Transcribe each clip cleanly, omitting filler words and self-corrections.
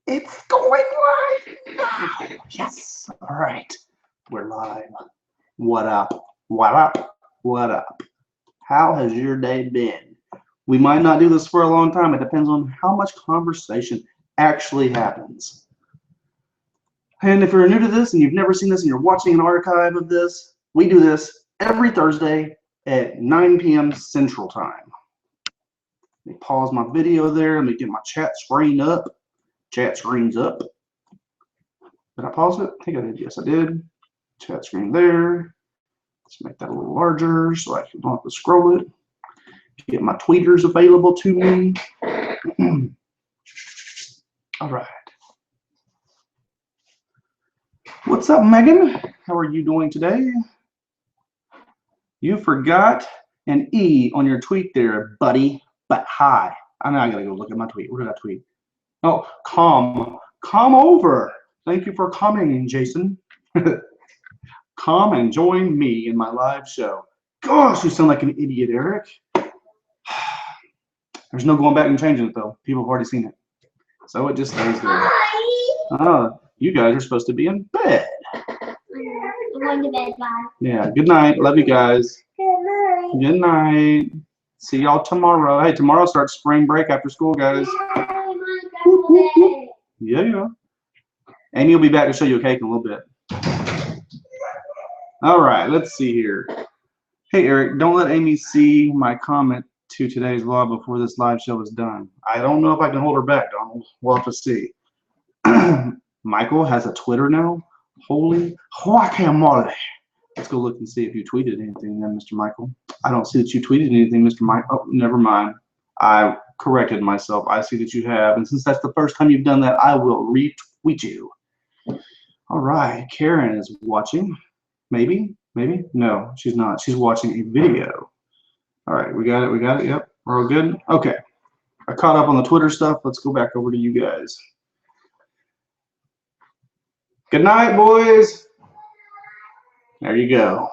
It's going live now. Yes. All right. We're live. What up? What up? What up? How has your day been? We might not do this for a long time. It depends on how much conversation actually happens. And if you're new to this and you've never seen this and you're watching an archive of this, we do this every Thursday at 9 p.m. Central Time. Let me pause my video there. Let me get my chat screen up. Chat screen's up. Did I pause it? I think I did. Yes, I did. Chat screen there. Let's make that a little larger so I don't have to scroll it. Get my tweeters available to me. All right. What's up, Megan? How are you doing today? You forgot an E on your tweet there, buddy. But hi. I know I gotta go look at my tweet. What did I tweet? Oh, come over. Thank you for coming, Jason. Come and join me in my live show. Gosh, you sound like an idiot, Eric. There's no going back and changing it though. People have already seen it. So it just stays there. Oh, you guys are supposed to be in bed. I'm going to bed, bye. Yeah, good night. Love you guys. Good night. Good night. See y'all tomorrow. Hey, tomorrow starts spring break after school, guys. Yeah. Amy will be back to show you a cake in a little bit. All right, let's see here. Hey, Eric, don't let Amy see my comment to today's vlog before this live show is done. I don't know if I can hold her back, Donald. We'll have to see. Michael has a Twitter now. Holy guacamole. Let's go look and see if you tweeted anything then, Mr. Michael. I don't see that you tweeted anything, Mr. Michael. Oh, never mind. I corrected myself. I see that you have. And since that's the first time you've done that, I will retweet you. All right. Karen is watching. Maybe? No, she's not. She's watching a video. All right. We got it. Yep. We're all good. Okay. I caught up on the Twitter stuff. Let's go back over to you guys. Good night, boys. There you go.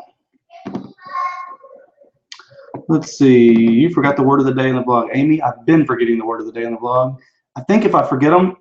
Let's see. You forgot the word of the day in the vlog. Amy, I've been forgetting the word of the day in the vlog. I think if I forget them,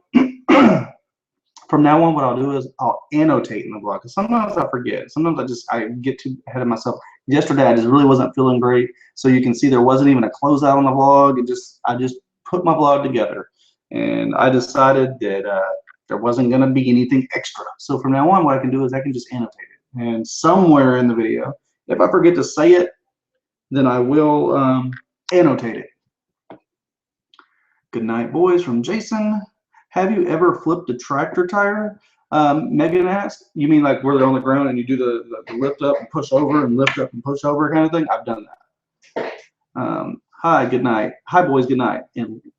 from now on, what I'll do is I'll annotate in the vlog. Because sometimes I forget. Sometimes I get too ahead of myself. Yesterday, I just really wasn't feeling great. So you can see there wasn't even a closeout on the vlog. I just put my vlog together. And I decided that there wasn't going to be anything extra. So from now on, what I can do is I can just annotate it. And somewhere in the video, if I forget to say it, then I will annotate it. Good night, boys, from Jason. Have you ever flipped a tractor tire? Megan asked. You mean like where they're on the ground and you do the lift up and push over and lift up and push over kind of thing? I've done that. Hi, good night. Hi, boys, good night.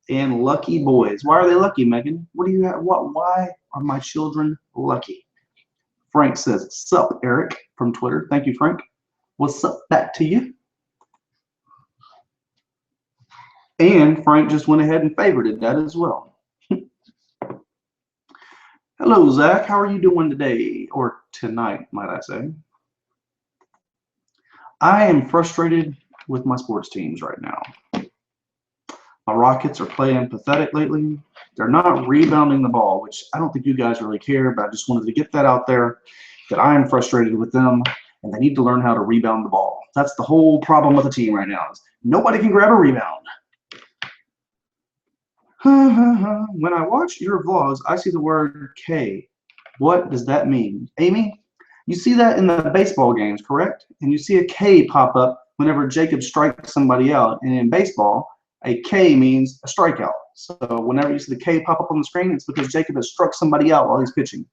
And lucky boys. Why are they lucky, Megan? What do you have? Why are my children lucky? Frank says, sup, Eric, from Twitter. Thank you, Frank. What's up back to you? And Frank just went ahead and favorited that as well. Hello, Zach. How are you doing today? Or tonight, might I say. I am frustrated with my sports teams right now. My Rockets are playing pathetic lately. They're not rebounding the ball, which I don't think you guys really care, but I just wanted to get that out there, that I am frustrated with them, and they need to learn how to rebound the ball. That's the whole problem with the team right now. Is nobody can grab a rebound. When I watch your vlogs, I see the word K. What does that mean? Amy, you see that in the baseball games, correct? And you see a K pop up whenever Jacob strikes somebody out. And in baseball, a K means a strikeout. So whenever you see the K pop up on the screen, it's because Jacob has struck somebody out while he's pitching.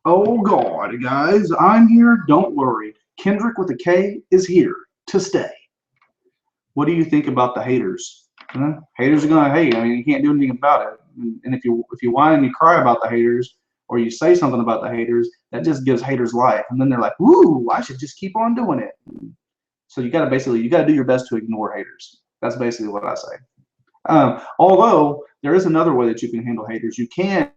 Oh, God, guys, I'm here. Don't worry. Kendrick with a K is here to stay. What do you think about the haters? Haters are going to hate. I mean, you can't do anything about it. And if you whine and you cry about the haters, or you say something about the haters, that just gives haters life. And then they're like, "Ooh, I should just keep on doing it." So you got to do your best to ignore haters. That's basically what I say. Although there is another way that you can handle haters. You can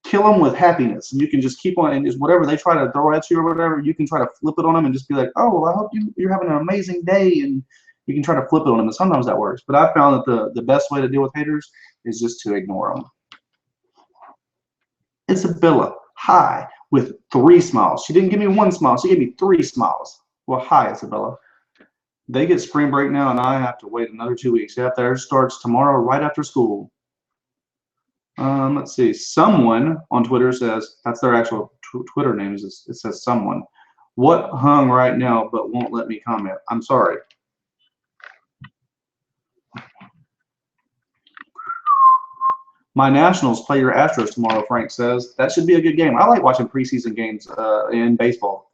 kill them with happiness, and you can just keep on, and just whatever they try to throw at you or whatever, you can try to flip it on them and just be like, "Oh, well, I hope you're having an amazing day," and you can try to flip it on them, and sometimes that works. But I found that the best way to deal with haters is just to ignore them. Isabella, hi, with 3 smiles. She didn't give me 1 smile. She gave me 3 smiles. Well, hi, Isabella. They get spring break now, and I have to wait another 2 weeks. Yeah, theirs starts tomorrow right after school. Let's see. Someone on Twitter says, that's their actual Twitter name. It says someone. What hung right now but won't let me comment? I'm sorry. My Nationals play your Astros tomorrow, Frank says. That should be a good game. I like watching preseason games in baseball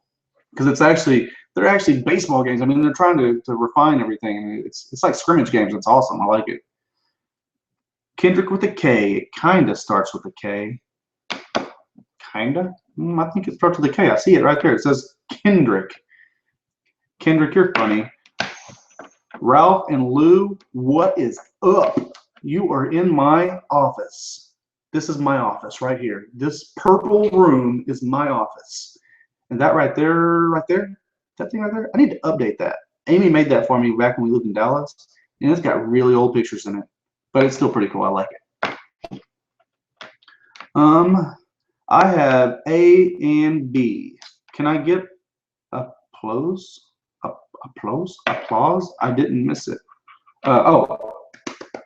because they're actually baseball games. I mean, they're trying to refine everything. I mean, it's like scrimmage games. It's awesome. I like it. Kendrick with a K. It kind of starts with a K. Kinda? I think it starts with a K. I see it right there. It says Kendrick. Kendrick, you're funny. Ralph and Lou, what is up? You are in my office. This is my office right here. This purple room is my office. And that right there, that thing right there, I need to update that. Amy made that for me back when we lived in Dallas, and it's got really old pictures in it, but it's still pretty cool. I like it. I have A and B. Can I get applause? Applause? I didn't miss it. Oh,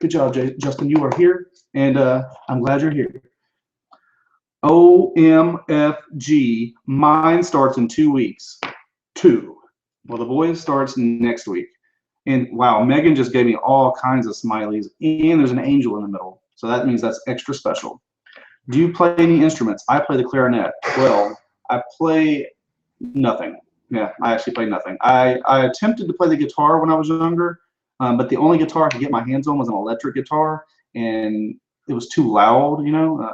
good job, Justin. You are here, and I'm glad you're here. OMFG. Mine starts in 2 weeks. 2. Well, the boys starts next week. And wow, Megan just gave me all kinds of smileys, and there's an angel in the middle. So that means that's extra special. Do you play any instruments? I play the clarinet. Well, I play nothing. Yeah, I actually play nothing. I attempted to play the guitar when I was younger, but the only guitar I could get my hands on was an electric guitar, and it was too loud, you know.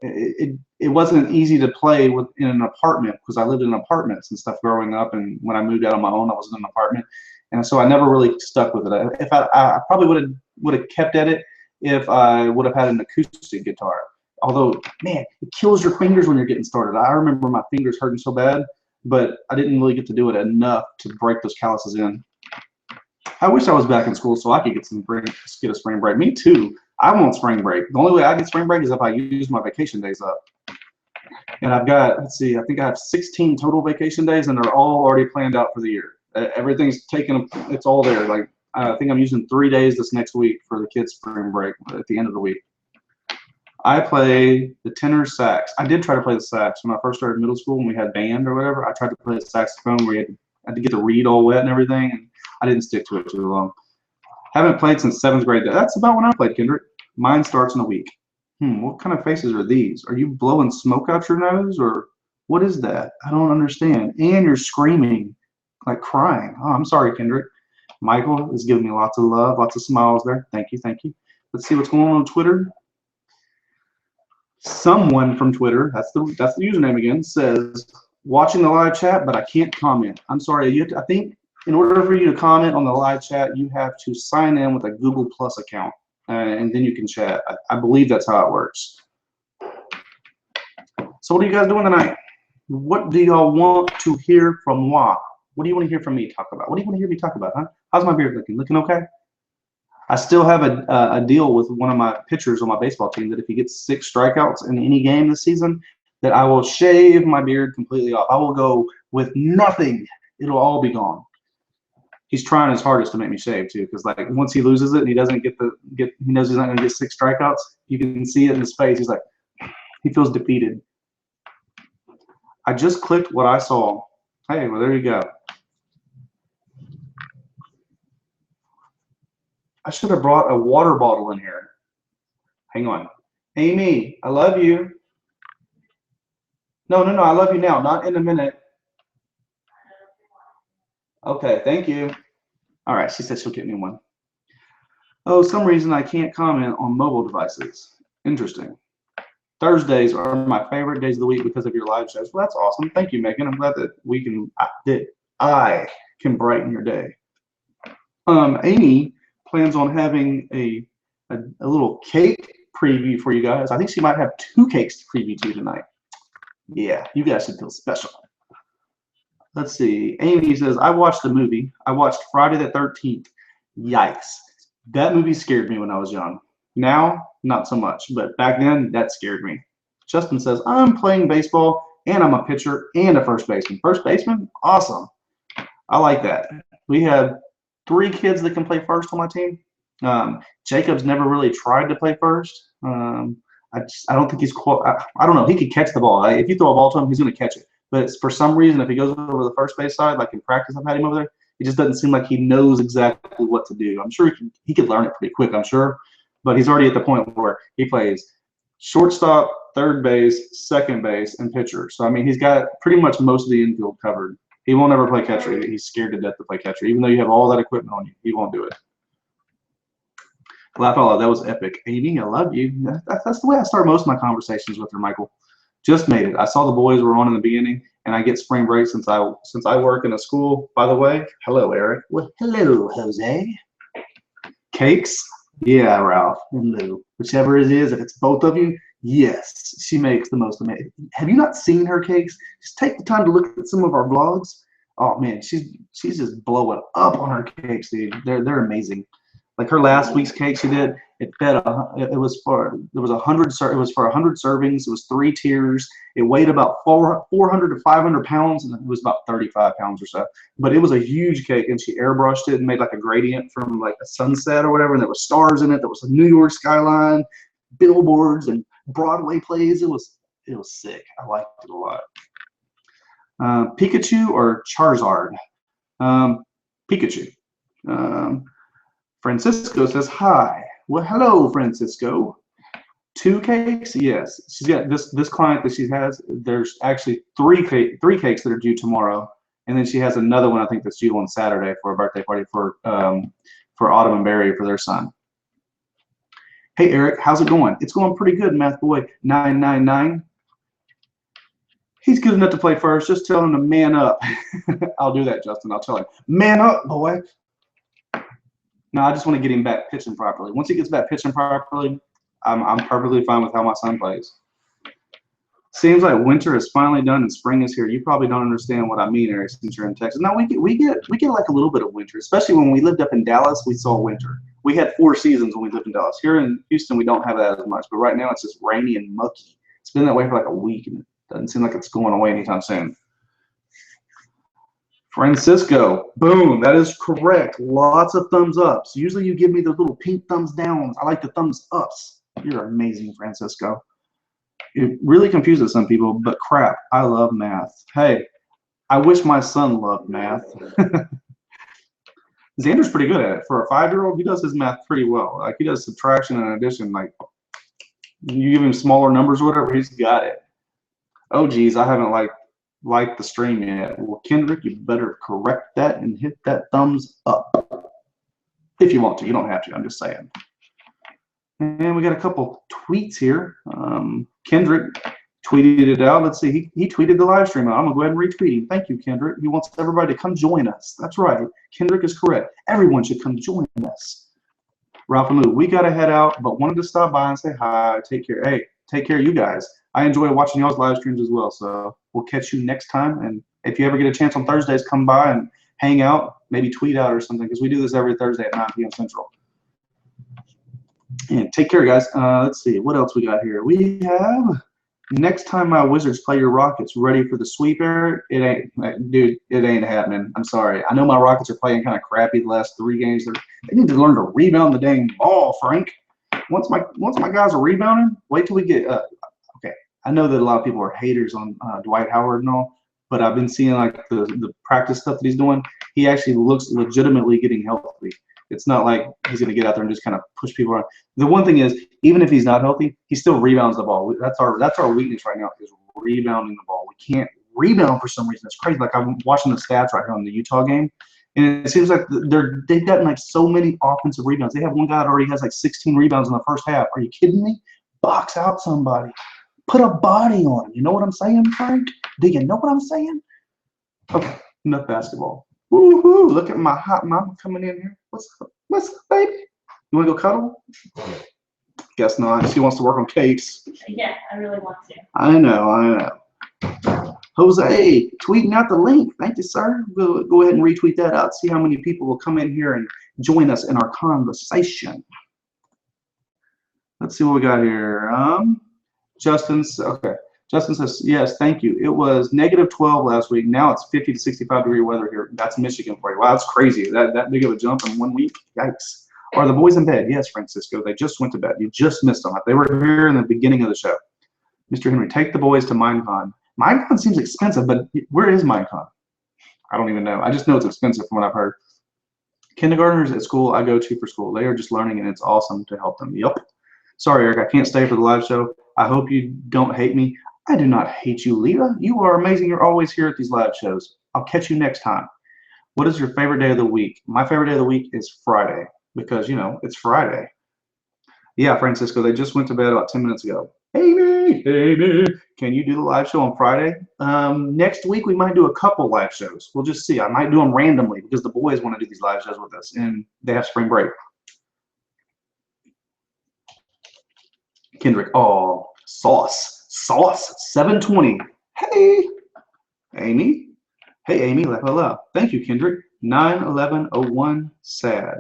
It wasn't easy to play in an apartment because I lived in apartments and stuff growing up, and when I moved out on my own, I was in an apartment, and so I never really stuck with it. If I probably would have kept at it if I would have had an acoustic guitar. Although, man, it kills your fingers when you're getting started. I remember my fingers hurting so bad, but I didn't really get to do it enough to break those calluses in. I wish I was back in school so I could get a spring break. Me too. I want spring break. The only way I get spring break is if I use my vacation days up. And I've got, let's see, I think I have 16 total vacation days, and they're all already planned out for the year. Everything's taken, it's all there. Like, I think I'm using 3 days this next week for the kids' spring break at the end of the week. I play the tenor sax. I did try to play the sax when I first started middle school when we had band or whatever. I tried to play the saxophone where you had to get the reed all wet and everything, and I didn't stick to it too long. Haven't played since 7th grade. That's about when I played, Kendrick. Mine starts in a week. What kind of faces are these? Are you blowing smoke out your nose, or what is that? I don't understand. And you're screaming, like crying. Oh, I'm sorry, Kendrick. Michael is giving me lots of love, lots of smiles there. Thank you, thank you. Let's see what's going on Twitter. Someone from Twitter, that's the username again, says, watching the live chat, but I can't comment. I'm sorry. I think in order for you to comment on the live chat, you have to sign in with a Google Plus account, and then you can chat. I believe that's how it works. So what are you guys doing tonight? What do y'all want to hear from moi? What do you want to hear from me talk about? What do you want to hear me talk about, huh? How's my beard looking? Looking okay? I still have a deal with one of my pitchers on my baseball team that if he gets 6 strikeouts in any game this season, that I will shave my beard completely off. I will go with nothing. It'll all be gone. He's trying his hardest to make me shave too, because like once he loses it and he doesn't he knows he's not going to get 6 strikeouts. You can see it in his face. He's like, he feels defeated. I just clicked what I saw. Hey, well there you go. I should have brought a water bottle in here. Hang on. Amy, I love you. No, I love you now, not in a minute. Okay, thank you. All right, she said she'll get me one. Oh, some reason I can't comment on mobile devices. Interesting. Thursdays are my favorite days of the week because of your live shows. Well, that's awesome. Thank you, Megan. I'm glad that I can brighten your day. Amy plans on having a little cake preview for you guys. I think she might have 2 cakes to preview to tonight. Yeah, you guys should feel special. Let's see. Amy says, I watched the movie. I watched Friday the 13th. Yikes. That movie scared me when I was young. Now, not so much. But back then, that scared me. Justin says, I'm playing baseball and I'm a pitcher and a first baseman. First baseman? Awesome. I like that. We have 3 kids that can play first on my team. Jacob's never really tried to play first. I don't think he's I don't know. He could catch the ball. If you throw a ball to him, he's going to catch it. But for some reason, if he goes over the first base side, like in practice, I've had him over there, it just doesn't seem like he knows exactly what to do. I'm sure he could learn it pretty quick, I'm sure. But he's already at the point where he plays shortstop, third base, second base, and pitcher. So, I mean, he's got pretty much most of the infield covered. He won't ever play catcher. He's scared to death to play catcher. Even though you have all that equipment on you, he won't do it. Laugh out loud. That was epic. Amy, I love you. That's the way I start most of my conversations with her, Michael. Just made it. I saw the boys were on in the beginning, and I get spring break since I work in a school. By the way, hello, Eric. Well, hello, Jose. Cakes? Yeah, Ralph and Lou. Whichever it is, if it's both of you, yes, she makes the most amazing. Have you not seen her cakes? Just take the time to look at some of our vlogs. Oh man, she's just blowing up on her cakes, dude. They're amazing. Like her last week's cake she did, it was for 100 servings. It was 3 tiers. It weighed about 400 to 500 pounds, and it was about 35 pounds or so. But it was a huge cake, and she airbrushed it and made like a gradient from like a sunset or whatever. And there was stars in it. There was a New York skyline, billboards, and Broadway plays. It was sick. I liked it a lot. Pikachu or Charizard? Pikachu. Francisco says hi. Well, hello, Francisco. 2 cakes? Yes. She's got this client that she has. There's actually 3 cakes that are due tomorrow, and then she has another one I think that's due on Saturday for a birthday party for Autumn and Barry for their son. Hey Eric, how's it going? It's going pretty good, Math Boy 999. He's good enough to play first. Just tell him to man up. I'll do that, Justin. I'll tell him, man up, boy. No, I just want to get him back pitching properly. Once he gets back pitching properly, I'm perfectly fine with how my son plays. Seems like winter is finally done and spring is here. You probably don't understand what I mean, Eric, since you're in Texas. No, we get like a little bit of winter, especially when we lived up in Dallas. We saw winter. We had 4 seasons when we lived in Dallas. Here in Houston, we don't have that as much, but right now it's just rainy and mucky. It's been that way for like a week, and it doesn't seem like it's going away anytime soon. Francisco, boom, that is correct. Lots of thumbs ups. Usually you give me the little pink thumbs downs. I like the thumbs ups. You're amazing, Francisco. It really confuses some people, but crap, I love math. Hey, I wish my son loved math. Xander's pretty good at it. For a 5-year-old, he does his math pretty well. Like he does subtraction and addition. Like you give him smaller numbers or whatever, he's got it. Oh geez, I haven't liked the stream yet. Well, Kendrick, you better correct that and hit that thumbs up. If you want to, you don't have to, I'm just saying. And we got a couple tweets here. Kendrick tweeted it out. Let's see, he tweeted the live stream out. I'm gonna go ahead and retweet him. Thank you, Kendrick. He wants everybody to come join us. That's right, Kendrick is correct. Everyone should come join us. Ralph and Lou, we gotta head out, but wanted to stop by and say hi. Take care. Hey, take care, you guys. I enjoy watching y'all's live streams as well, so we'll catch you next time. And if you ever get a chance on Thursdays, come by and hang out, maybe tweet out or something, because we do this every Thursday at 9 p.m. Central. And take care, guys. Let's see, what else we got here? We have, next time my Wizards play your Rockets, ready for the sweep, Eric? It ain't, dude, it ain't happening. I'm sorry. I know my Rockets are playing kind of crappy the last 3 games. They need to learn to rebound the dang ball, Frank. Once my guys are rebounding, wait till we get okay. I know that a lot of people are haters on Dwight Howard and all, but I've been seeing like the practice stuff that he's doing. He actually looks legitimately getting healthy. It's not like he's going to get out there and just kind of push people around. The one thing is, even if he's not healthy, he still rebounds the ball. That's our weakness right now, is rebounding the ball. We can't rebound for some reason. It's crazy. Like I'm watching the stats right here on the Utah game, and it seems like they've gotten like so many offensive rebounds. They have one guy that already has like 16 rebounds in the first half. Are you kidding me? Box out somebody. Put a body on him. You know what I'm saying, Frank? Do you know what I'm saying? Okay, enough basketball. Woohoo! Look at my hot mama coming in here. What's up, baby? You want to go cuddle? Guess not. She wants to work on cakes. Yeah, I really want to. I know. Jose, tweeting out the link. Thank you, sir. We'll go ahead and retweet that out. See how many people will come in here and join us in our conversation. Let's see what we got here. Okay. Justin says, yes, thank you. It was -12 last week. Now it's 50 to 65-degree weather here. That's Michigan for you. Wow, that's crazy. That big of a jump in 1 week. Yikes. Are the boys in bed? Yes, Francisco. They just went to bed. You just missed them. They were here in the beginning of the show. Mr. Henry, take the boys to Minecon. Minecon seems expensive, but where is Minecon? I don't even know. I just know it's expensive from what I've heard. Kindergartners at school I go to for school. They are just learning, and it's awesome to help them. Yep. Sorry, Eric, I can't stay for the live show. I hope you don't hate me. I do not hate you, Leah. You are amazing. You're always here at these live shows. I'll catch you next time. What is your favorite day of the week? My favorite day of the week is Friday because, you know, it's Friday. Yeah, Francisco, they just went to bed about 10 minutes ago. Amy, can you do the live show on Friday? Next week, we might do a couple live shows. We'll just see. I might do them randomly because the boys want to do these live shows with us, and they have spring break. Kendrick, oh, sauce, 720. Hey, Amy. Hey, Amy, hello. Thank you, Kendrick. 9/11/01, sad,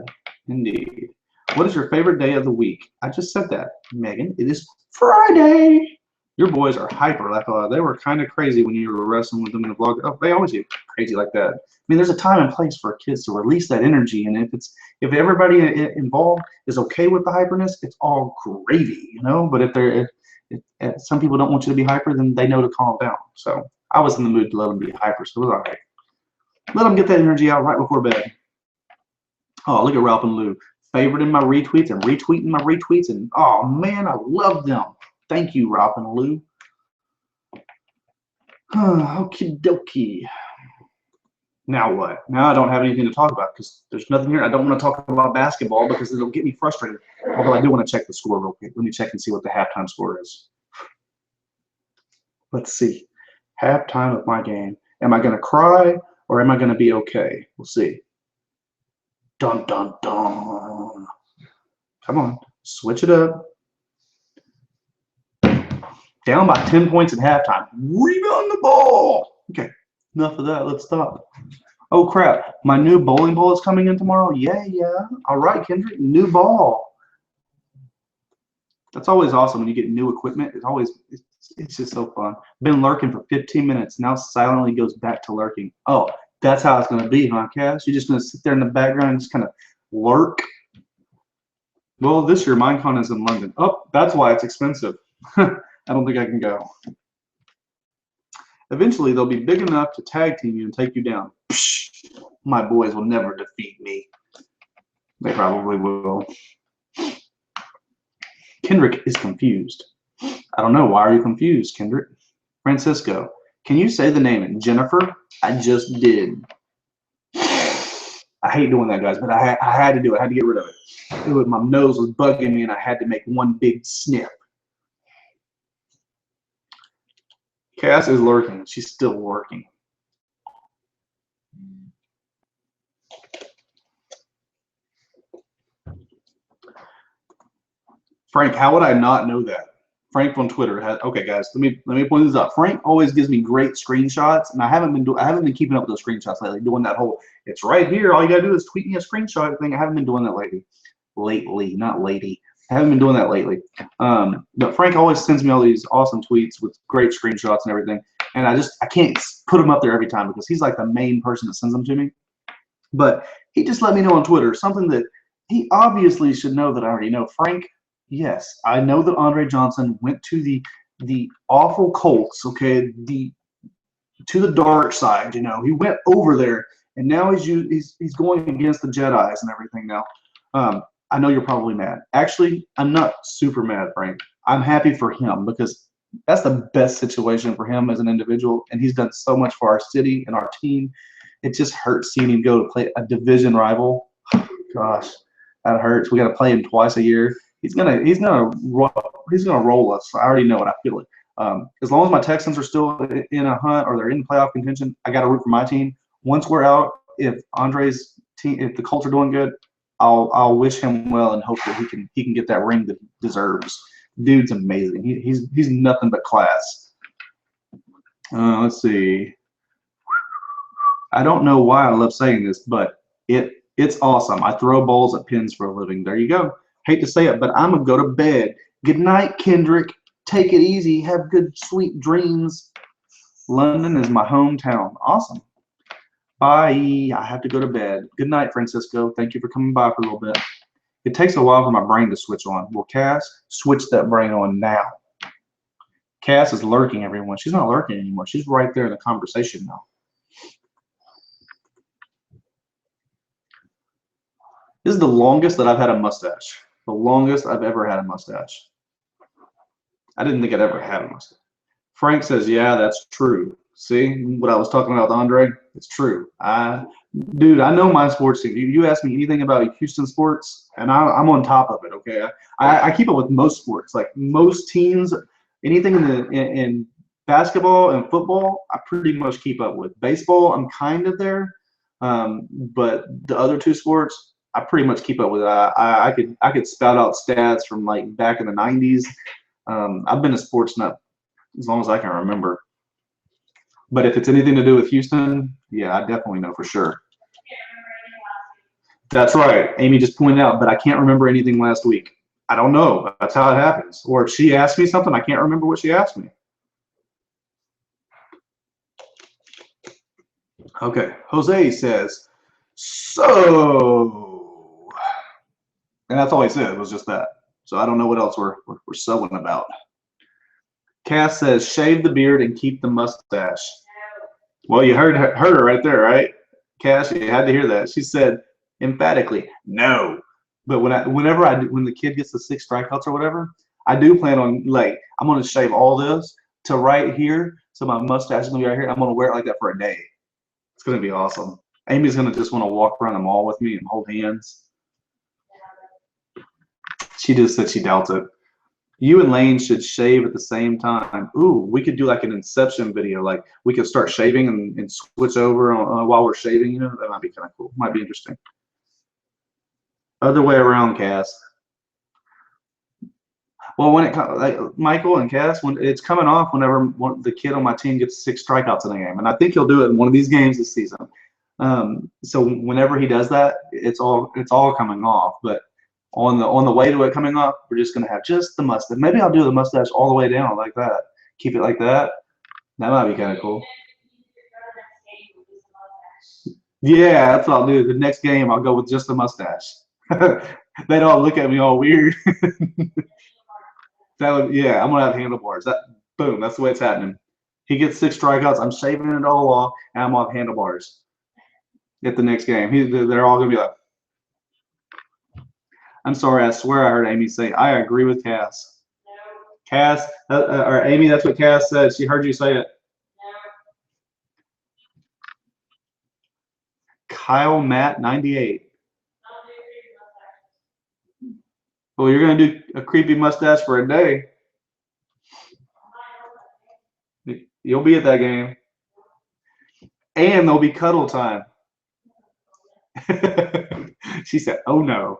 indeed. What is your favorite day of the week? I just said that, Megan. It is Friday. Your boys are hyper. They were kind of crazy when you were wrestling with them in the vlog. Oh, they always get crazy like that. I mean, there's a time and place for kids to release that energy, and if everybody involved is okay with the hyperness, it's all gravy, you know. But if some people don't want you to be hyper, then they know to calm down. So I was in the mood to let them be hyper, so it was all right. Let them get that energy out right before bed. Oh, look at Ralph and Lou. Favoriting my retweets and retweeting my retweets, and oh man, I love them. Thank you, Ralph and Lou. Okie dokie. Now what? Now I don't have anything to talk about because there's nothing here. I don't want to talk about basketball because it'll get me frustrated. Although I do want to check the score real quick. Let me check and see what the halftime score is. Let's see. Halftime of my game. Am I going to cry or am I going to be okay? We'll see. Dun, dun, dun. Come on. Switch it up. Down by 10 points at halftime. Rebound the ball. Okay. Enough of that. Let's stop. Oh, crap. My new bowling ball is coming in tomorrow? Yeah. All right, Kendrick. New ball. That's always awesome when you get new equipment. It's just so fun. Been lurking for 15 minutes. Now silently goes back to lurking. Oh, that's how it's going to be, huh, Cass? You're just going to sit there in the background and just kind of lurk? Well, this year, Minecon is in London. Oh, that's why it's expensive. I don't think I can go. Eventually, they'll be big enough to tag team you and take you down. Psh, my boys will never defeat me. They probably will. Kendrick is confused. I don't know. Why are you confused, Kendrick? Francisco, can you say the name Jennifer? I just did. I hate doing that, guys, but I had to do it. I had to get rid of it. My nose was bugging me, and I had to make one big sniff. Cass is lurking. She's still working. Frank, how would I not know that? Frank on Twitter has. Okay, guys, let me point this out. Frank always gives me great screenshots, and I haven't been keeping up with those screenshots lately. Doing that whole it's right here. All you gotta do is tweet me a screenshot thing. I haven't been doing that lately. Not lady. I haven't been doing that lately. But Frank always sends me all these awesome tweets with great screenshots and everything, and I can't put them up there every time because he's like the main person that sends them to me. But he just let me know on Twitter something that he obviously should know that I already know. Frank. Yes, I know that Andre Johnson went to the awful Colts, okay, to the dark side, you know. He went over there, and now he's going against the Jedis and everything now. I know you're probably mad. Actually, I'm not super mad, Frank. I'm happy for him because that's the best situation for him as an individual, and he's done so much for our city and our team. It just hurts seeing him go to play a division rival. Gosh, that hurts. We got to play him twice a year. He's gonna roll us. I already know it. I feel it. As long as my Texans are still in a hunt or they're in playoff contention, I got to root for my team. Once we're out, if Andre's team, if the Colts are doing good, I'll wish him well and hope that he can get that ring that he deserves. Dude's amazing. He's nothing but class. Let's see. I don't know why I love saying this, but it's awesome. I throw balls at pins for a living. There you go. Hate to say it, but I'm going to go to bed. Good night, Kendrick. Take it easy. Have good, sweet dreams. London is my hometown. Awesome. Bye. I have to go to bed. Good night, Francisco. Thank you for coming by for a little bit. It takes a while for my brain to switch on. Well, Cass, switch that brain on now. Cass is lurking, everyone. She's not lurking anymore. She's right there in the conversation now. This is the longest that I've had a mustache. The longest I've ever had a mustache. I didn't think I'd ever had a mustache. Frank says, yeah, that's true. See what I was talking about with Andre? It's true. Dude, I know my sports team. You ask me anything about Houston sports, and I'm on top of it, okay? I keep up with most sports. Like most teams, anything in basketball and football, I pretty much keep up with. Baseball, I'm kind of there. But the other two sports, I pretty much keep up with. I could spout out stats from like back in the 90s. I've been a sports nut as long as I can remember. But if it's anything to do with Houston, yeah, I definitely know for sure. That's right. Amy just pointed out, but I can't remember anything last week. I don't know. That's how it happens. Or if she asked me something, I can't remember what she asked me. Okay. Jose says, so. And that's all he said was just that. So I don't know what else we're sewing about. Cass says, shave the beard and keep the mustache. Well, you heard her right there, right? Cass, you had to hear that. She said emphatically, no. But when the kid gets the 6 strikeouts or whatever, I do plan on, like, I'm going to shave all this to right here. So my mustache is going to be right here. I'm going to wear it like that for a day. It's going to be awesome. Amy's going to just want to walk around the mall with me and hold hands. She just said she doubts it. You and Lane should shave at the same time. Ooh, we could do like an Inception video. Like we could start shaving and switch over while we're shaving. You know, that might be kind of cool. Might be interesting. Other way around, Cass. Well, when it comes, like Michael and Cass, when it's coming off, whenever the kid on my team gets 6 strikeouts in a game, and I think he'll do it in one of these games this season. So whenever he does that, it's all coming off. But on the way to it coming off, we're just gonna have just the mustache. Maybe I'll do the mustache all the way down like that. Keep it like that. That might be kind of cool. Yeah, that's what I'll do. The next game, I'll go with just the mustache. They'd all look at me all weird. Yeah, I'm gonna have handlebars. Boom, that's the way it's happening. He gets 6 strikeouts. I'm shaving it all off, and I'm off handlebars at the next game. They're all gonna be like. I'm sorry, I swear I heard Amy say, I agree with Cass. No. Cass, or Amy, that's what Cass said. She heard you say it. No. Kyle Matt 98. Well, you're going to do a creepy mustache for a day. You'll be at that game. And there'll be cuddle time. She said, oh no.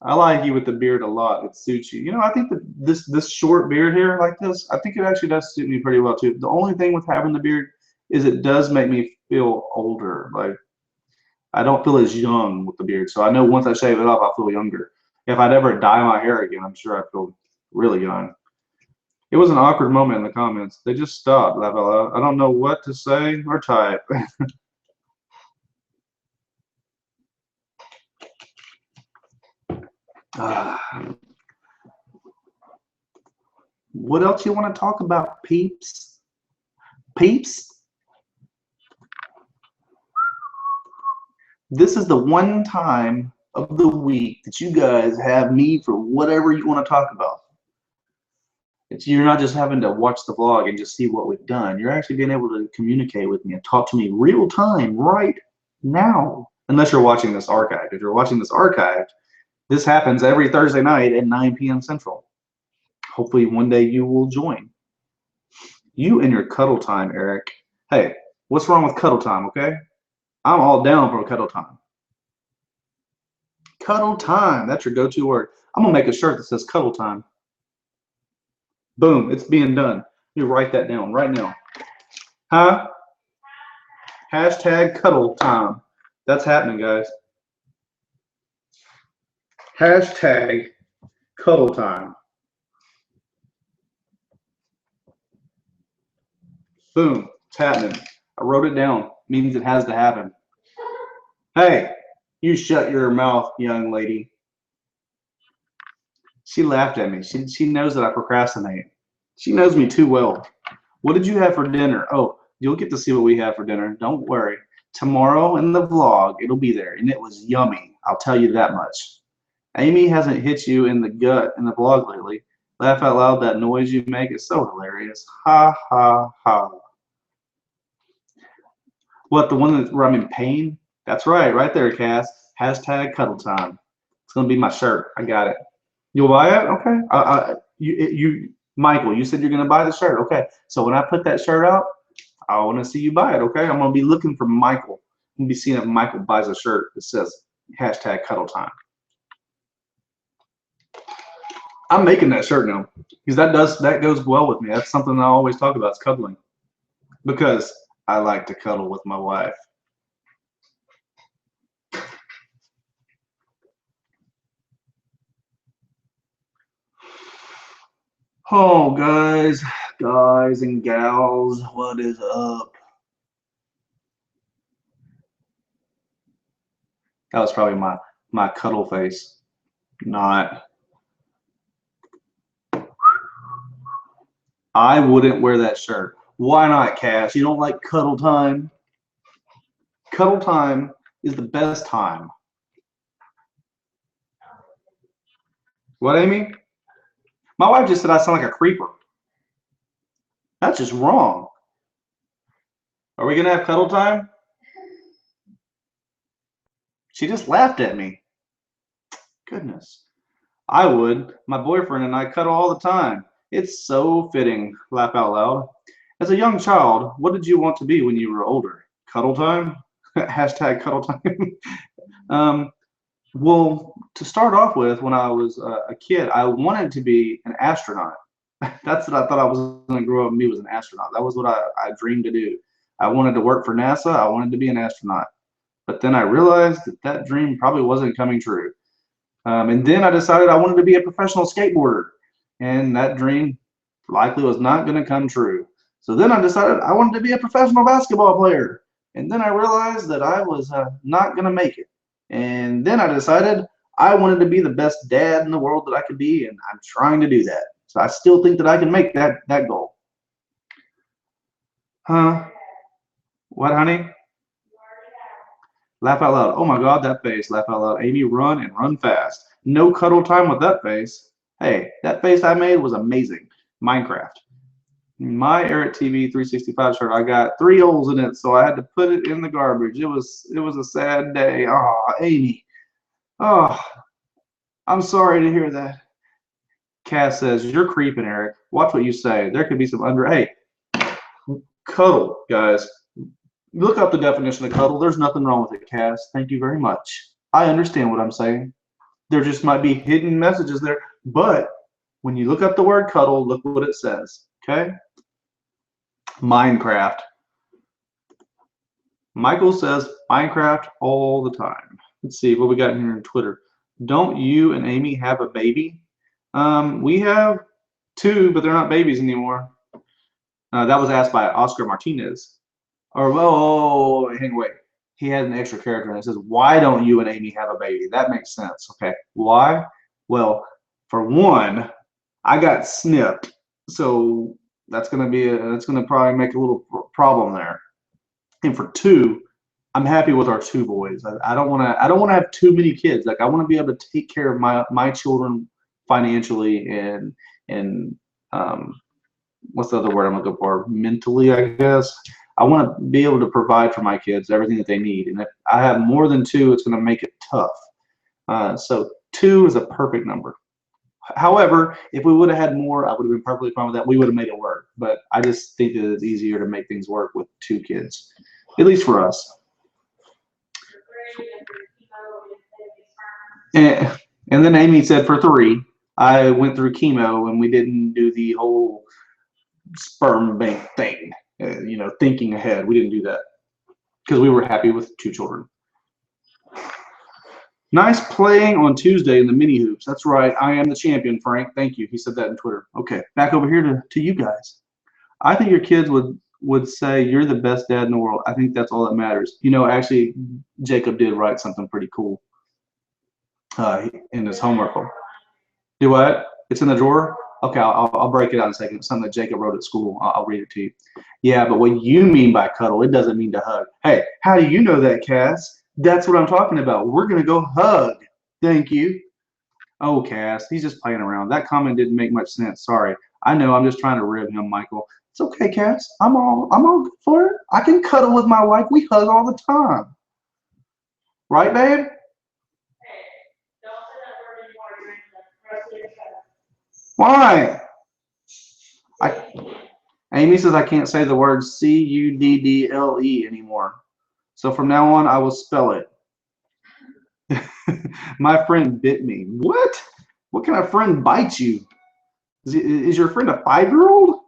I like you with the beard a lot. It suits you. You know, I think that this short beard here like this, I think it actually does suit me pretty well too. The only thing with having the beard is it does make me feel older. Like I don't feel as young with the beard. So I know once I shave it off, I'll feel younger. If I'd ever dye my hair again, I'm sure I'd feel really young. It was an awkward moment in the comments. They just stopped. I don't know what to say or type. What else you want to talk about, peeps? Peeps? This is the one time of the week that you guys have me for whatever you want to talk about. You're not just having to watch the vlog and just see what we've done. You're actually being able to communicate with me and talk to me real time right now. Unless you're watching this archived. If you're watching this archived, this happens every Thursday night at 9 p.m. Central. Hopefully one day you will join. You and your cuddle time, Eric. Hey, what's wrong with cuddle time, okay? I'm all down for cuddle time. Cuddle time, that's your go-to word. I'm gonna make a shirt that says cuddle time. Boom, it's being done. You write that down right now. Huh? Hashtag cuddle time. That's happening, guys. Hashtag cuddle time. Boom, it's happening. I wrote it down. Means it has to happen. Hey, you shut your mouth, young lady. She laughed at me. She knows that I procrastinate. She knows me too well. What did you have for dinner? Oh, you'll get to see what we have for dinner. Don't worry. Tomorrow in the vlog, it'll be there, and it was yummy. I'll tell you that much. Amy hasn't hit you in the gut in the vlog lately. Laugh out loud, that noise you make is so hilarious. Ha, ha, ha. What, the one where I'm in pain? That's right there, Cass. Hashtag cuddle time. It's going to be my shirt. I got it. You'll buy it? Okay. Michael, you said you're going to buy the shirt. Okay. So when I put that shirt out, I want to see you buy it. Okay. I'm going to be looking for Michael. I'm going to be seeing if Michael buys a shirt that says hashtag cuddle time. I'm making that shirt now because that goes well with me. That's something I always talk about, is cuddling, because I like to cuddle with my wife. Oh, guys and gals, what is up? That was probably my cuddle face, not. I wouldn't wear that shirt. Why not, Cass? You don't like cuddle time? Cuddle time is the best time. What, Amy? My wife just said I sound like a creeper. That's just wrong. Are we going to have cuddle time? She just laughed at me. Goodness. I would. My boyfriend and I cuddle all the time. It's so fitting. Laugh out loud. As a young child, what did you want to be when you were older? Cuddle time? Hashtag cuddle time. Well, to start off with, when I was a kid, I wanted to be an astronaut. That's what I thought I was going to grow up and be, was an astronaut. That was what I dreamed to do. I wanted to work for NASA. I wanted to be an astronaut. But then I realized that dream probably wasn't coming true. And then I decided I wanted to be a professional skateboarder. And that dream likely was not going to come true. So then I decided I wanted to be a professional basketball player. And then I realized that I was not going to make it. And then I decided I wanted to be the best dad in the world that I could be, and I'm trying to do that. So I still think that I can make that goal. Huh? What, honey? Laugh out loud. Oh my God, that face. Laugh out loud. Amy, run and run fast. No cuddle time with that face. Hey, that face I made was amazing. Minecraft. My ErikTV365 shirt, I got 3 holes in it, so I had to put it in the garbage. It was a sad day. Oh, Amy. Oh, I'm sorry to hear that. Cass says, you're creeping, Erik. Watch what you say. There could be some Hey, cuddle, guys. Look up the definition of cuddle. There's nothing wrong with it, Cass. Thank you very much. I understand what I'm saying. There just might be hidden messages there, but when you look up the word cuddle, look what it says, okay? Minecraft. Michael says Minecraft all the time. Let's see what we got here on Twitter. Don't you and Amy have a baby? We have 2, but they're not babies anymore. That was asked by Oscar Martinez. Or, wait. He had an extra character and it says, why don't you and Amy have a baby? That makes sense. Okay. Why? Well, for one, I got snipped. So that's going to probably make a little problem there. And for 2, I'm happy with our 2 boys. I don't want to have too many kids. Like, I want to be able to take care of my children financially and what's the other word I'm looking for? Mentally, I guess. I want to be able to provide for my kids everything that they need. And if I have more than 2, it's going to make it tough. So 2 is a perfect number. However, if we would have had more, I would have been perfectly fine with that. We would have made it work. But I just think that it's easier to make things work with 2 kids, at least for us. And then Amy said for 3, I went through chemo and we didn't do the whole sperm bank thing, thinking ahead. We didn't do that because we were happy with 2 children. Nice playing on Tuesday in the mini hoops. That's right. I am the champion, Frank. Thank you. He said that in Twitter. Okay, back over here to you guys. I think your kids would would say you're the best dad in the world. I think that's all that matters. You know, actually, Jacob did write something pretty cool in his homework. Do what? It's in the drawer? Okay, I'll break it out in a second. It's something that Jacob wrote at school. I'll read it to you. Yeah, but what you mean by cuddle, it doesn't mean to hug. Hey, how do you know that, Cass? That's what I'm talking about. We're going to go hug. Thank you. Oh, Cass, he's just playing around. That comment didn't make much sense. Sorry. I know, I'm just trying to rib him, Michael. It's okay, Cass. I'm all good for it. I can cuddle with my wife. We hug all the time. Right, babe? Why? Amy says I can't say the word C-U-D-D-L-E anymore. So from now on, I will spell it. My friend bit me. What? What kind of friend bites you? Is your friend a 5-year-old?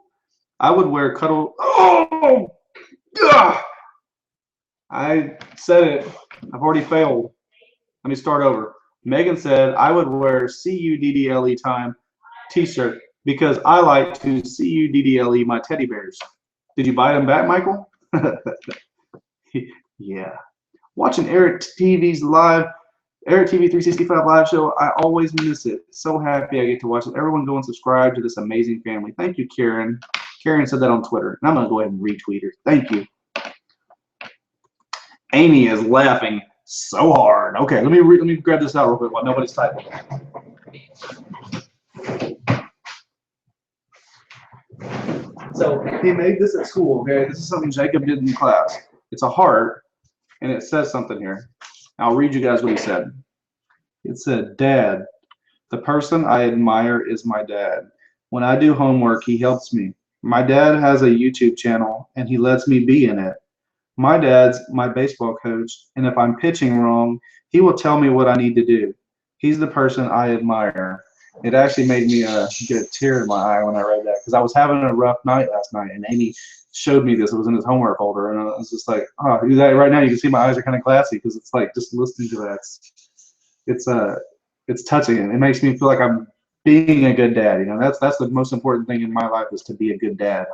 I would wear cuddle. Oh! Ugh! I said it. I've already failed. Let me start over. Megan said I would wear C-U-D-D-L-E time t-shirt because I like to C-U-D-D-L-E my teddy bears. Did you buy them back, Michael? Yeah. Watching Eric TV365 Live Show, I always miss it. So happy I get to watch it. Everyone go and subscribe to this amazing family. Thank you, Karen. Karen said that on Twitter, and I'm going to go ahead and retweet her. Thank you. Amy is laughing so hard. Okay, let me grab this out real quick while nobody's typing. So he made this at school, okay? This is something Jacob did in class. It's a heart, and it says something here. I'll read you guys what he said. It said, Dad, the person I admire is my dad. When I do homework, he helps me. My dad has a YouTube channel, and he lets me be in it. My dad's my baseball coach, and if I'm pitching wrong, he will tell me what I need to do. He's the person I admire. It actually made me get a tear in my eye when I read that because I was having a rough night last night, and Amy showed me this. It was in his homework folder, and I was just like, oh, right now you can see my eyes are kind of glassy because it's like just listening to that. It's touching. It makes me feel like I'm being a good dad. You know, that's the most important thing in my life is to be a good dad.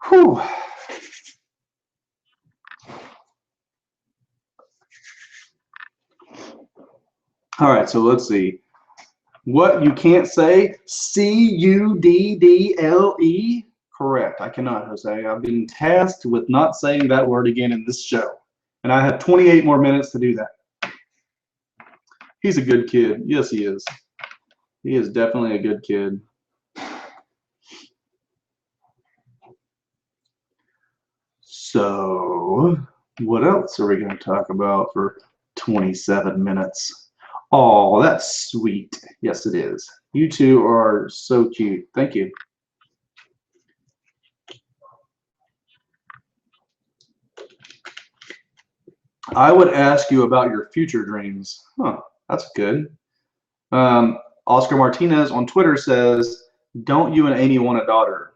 Whew. All right, so let's see. What you can't say? C-U-D-D-L-E? Correct. I cannot, Jose. I've been tasked with not saying that word again in this show. And I have 28 more minutes to do that. He's a good kid. Yes, he is. He is definitely a good kid. So, what else are we going to talk about for 27 minutes? Oh, that's sweet. Yes, it is. You two are so cute. Thank you. I would ask you about your future dreams. Huh, that's good. Oscar Martinez on Twitter says, don't you and Amy want a daughter?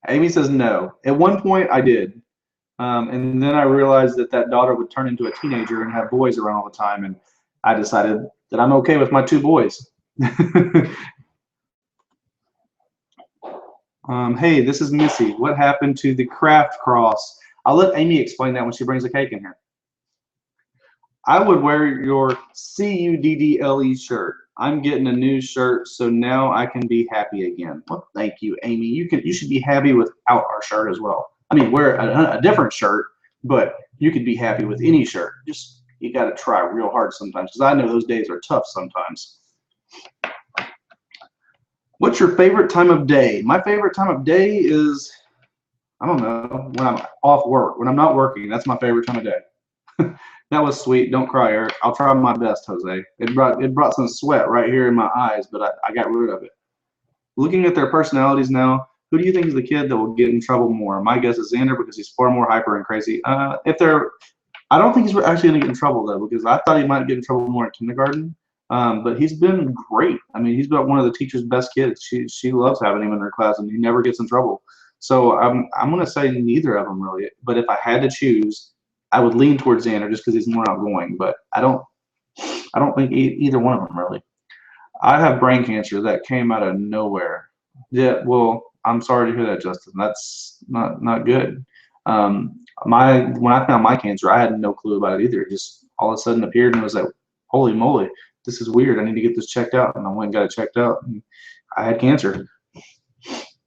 Amy says no. At one point, I did. And then I realized that that daughter would turn into a teenager and have boys around all the time. And I decided that I'm okay with my 2 boys. Hey, this is Missy. What happened to the craft cross? I'll let Amy explain that when she brings the cake in here. I would wear your C-U-D-D-L-E shirt. I'm getting a new shirt, so now I can be happy again. Well, thank you, Amy. You should be happy without our shirt as well. I mean, wear a different shirt, but you could be happy with any shirt. Just you got to try real hard sometimes, because I know those days are tough sometimes. What's your favorite time of day? My favorite time of day is, I don't know, when I'm off work. When I'm not working, that's my favorite time of day. That was sweet. Don't cry, Eric. I'll try my best, Jose. It brought some sweat right here in my eyes, but I got rid of it. Looking at their personalities now, who do you think is the kid that will get in trouble more? My guess is Xander because he's far more hyper and crazy. I don't think he's actually going to get in trouble though, because I thought he might get in trouble more in kindergarten. But he's been great. I mean, he's been one of the teacher's best kids. She loves having him in her class, and he never gets in trouble. So I'm gonna say neither of them really. But if I had to choose, I would lean towards Xander just because he's more outgoing. But I don't think either one of them really. I have brain cancer that came out of nowhere. Yeah, well, I'm sorry to hear that, Justin. That's not good. When I found my cancer, I had no clue about it either. It just all of a sudden appeared and was like, holy moly, this is weird. I need to get this checked out. And I went and got it checked out, and I had cancer.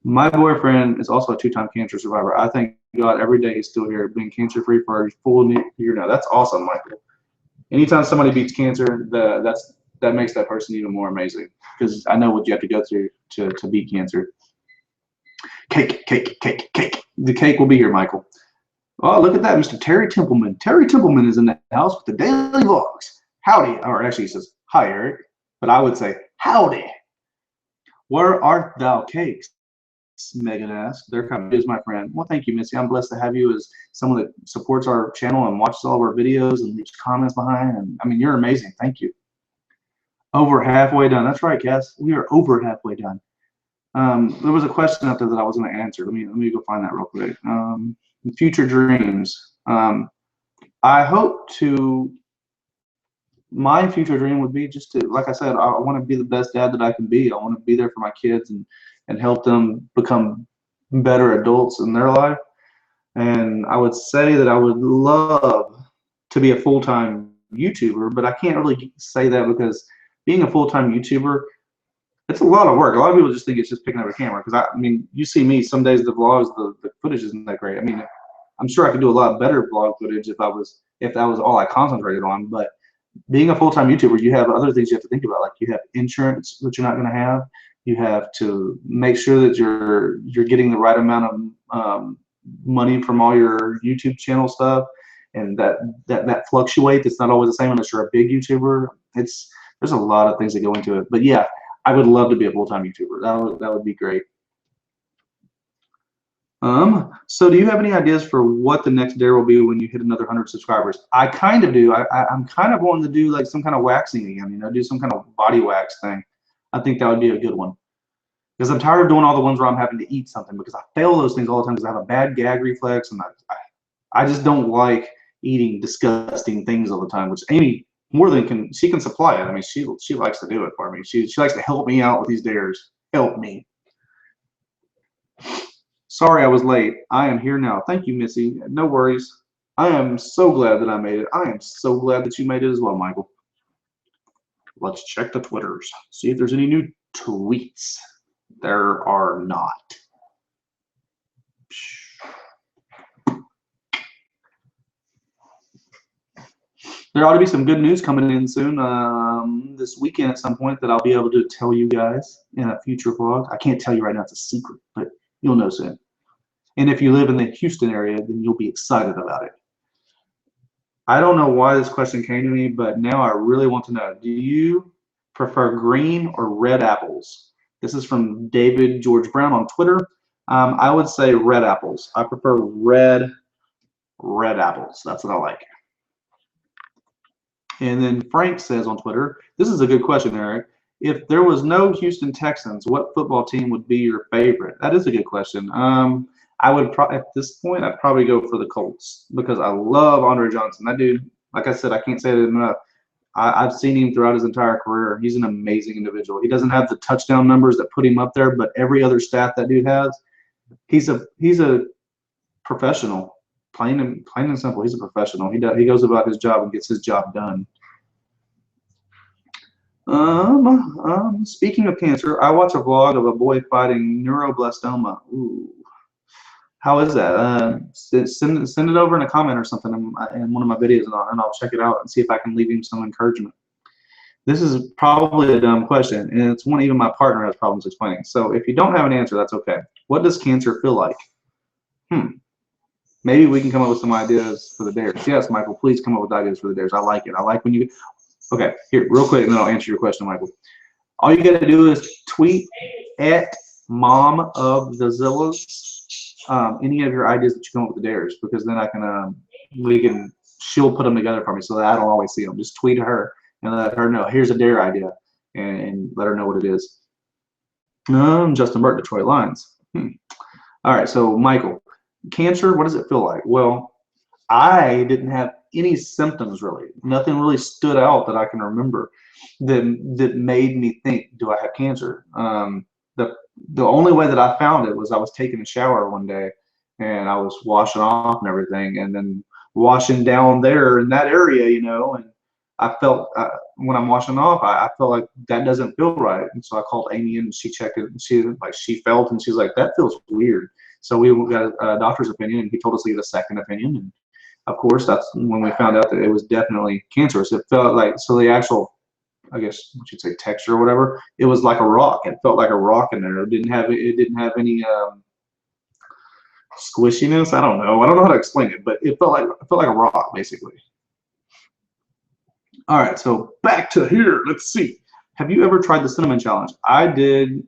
My boyfriend is also a 2-time cancer survivor. I thank God every day he's still here, being cancer-free for a full year now. That's awesome, Michael. Anytime somebody beats cancer, that makes that person even more amazing, because I know what you have to go through to beat cancer. Cake. The cake will be here, Michael. Oh, look at that, Mr. Terry Templeman. Terry Templeman is in the house with the daily vlogs. Howdy. Or actually, he says, hi, Eric. But I would say, howdy. Where art thou, cakes? Megan asked. There comes is my friend. Well, thank you, Missy. I'm blessed to have you as someone that supports our channel and watches all of our videos and leaves comments behind. And I mean, you're amazing. Thank you. Over halfway done. That's right, Cass. We are over halfway done. There was a question out there that I was going to answer. Let me go find that real quick. Future dreams. I hope to. My future dream would be just to, like I said, I want to be the best dad that I can be. I want to be there for my kids and help them become better adults in their life. And I would say that I would love to be a full-time YouTuber, but I can't really say that because being a full-time YouTuber, it's a lot of work. A lot of people just think it's just picking up a camera. Because I mean, you see me some days the vlogs, the footage isn't that great. I mean, I'm sure I could do a lot better vlog footage if that was all I concentrated on. But being a full-time YouTuber, you have other things you have to think about. Like you have insurance that you're not going to have. You have to make sure that you're getting the right amount of money from all your YouTube channel stuff, and that fluctuates. It's not always the same unless you're a big YouTuber. There's a lot of things that go into it. But yeah, I would love to be a full-time YouTuber. That would be great. So do you have any ideas for what the next dare will be when you hit another 100 subscribers? I kind of do. I'm kind of wanting to do like some kind of waxing again, do some kind of body wax thing. I think that would be a good one. Because I'm tired of doing all the ones where I'm having to eat something, because I fail those things all the time because I have a bad gag reflex, and I just don't like eating disgusting things all the time, which Amy she can supply it. I mean, she likes to do it for me. She likes to help me out with these dares. Help me. Sorry I was late. I am here now. Thank you, Missy. No worries. I am so glad that I made it. I am so glad that you made it as well, Michael. Let's check the Twitters. See if there's any new tweets. There are not. There ought to be some good news coming in soon this weekend at some point that I'll be able to tell you guys in a future vlog. I can't tell you right now. It's a secret, but you'll know soon. And if you live in the Houston area, then you'll be excited about it. I don't know why this question came to me, but now I really want to know. Do you prefer green or red apples? This is from David George Brown on Twitter. I would say red apples. I prefer red apples. That's what I like. And then Frank says on Twitter, this is a good question, Eric. If there was no Houston Texans, what football team would be your favorite? That is a good question. I would at this point, I'd probably go for the Colts because I love Andre Johnson. That dude, like I said, I can't say it enough. I've seen him throughout his entire career. He's an amazing individual. He doesn't have the touchdown numbers that put him up there, but every other stat that dude has, he's a professional. Plain and simple, he's a professional. He goes about his job and gets his job done. Speaking of cancer, I watch a vlog of a boy fighting neuroblastoma. Ooh. How is that? Send it over in a comment or something in one of my videos, and I'll check it out and see if I can leave him some encouragement. This is probably a dumb question, and it's one even my partner has problems explaining. So if you don't have an answer, that's okay. What does cancer feel like? Maybe we can come up with some ideas for the dares. Yes, Michael, please come up with ideas for the dares. I like it. I like when you. Okay, here, real quick, and then I'll answer your question, Michael. All you got to do is tweet at Mom of the Zillas any of your ideas that you come up with the dares, because then I can she'll put them together for me so that I don't always see them. Just tweet her and let her know, here's a dare idea, and let her know what it is. Justin Burke, Detroit Lions. All right, so Michael, cancer, what does it feel like? Well, I didn't have any symptoms really. Nothing really stood out that I can remember that made me think, do I have cancer? The the only way that I found it was I was taking a shower one day and I was washing off and everything, and then washing down there in that area, and I felt when I'm washing off, I felt like that doesn't feel right, and so I called Amy and she checked it, and she felt, and she's like, that feels weird. So we got a doctor's opinion, and he told us to get a second opinion, and of course that's when we found out that it was definitely cancerous. It felt like, so the actual, I guess what you'd say, texture or whatever, it was like a rock. It felt like a rock in there. It didn't have any squishiness. I don't know how to explain it, but it felt like a rock basically. All right, so back to here. Let's see. Have you ever tried the cinnamon challenge? I did.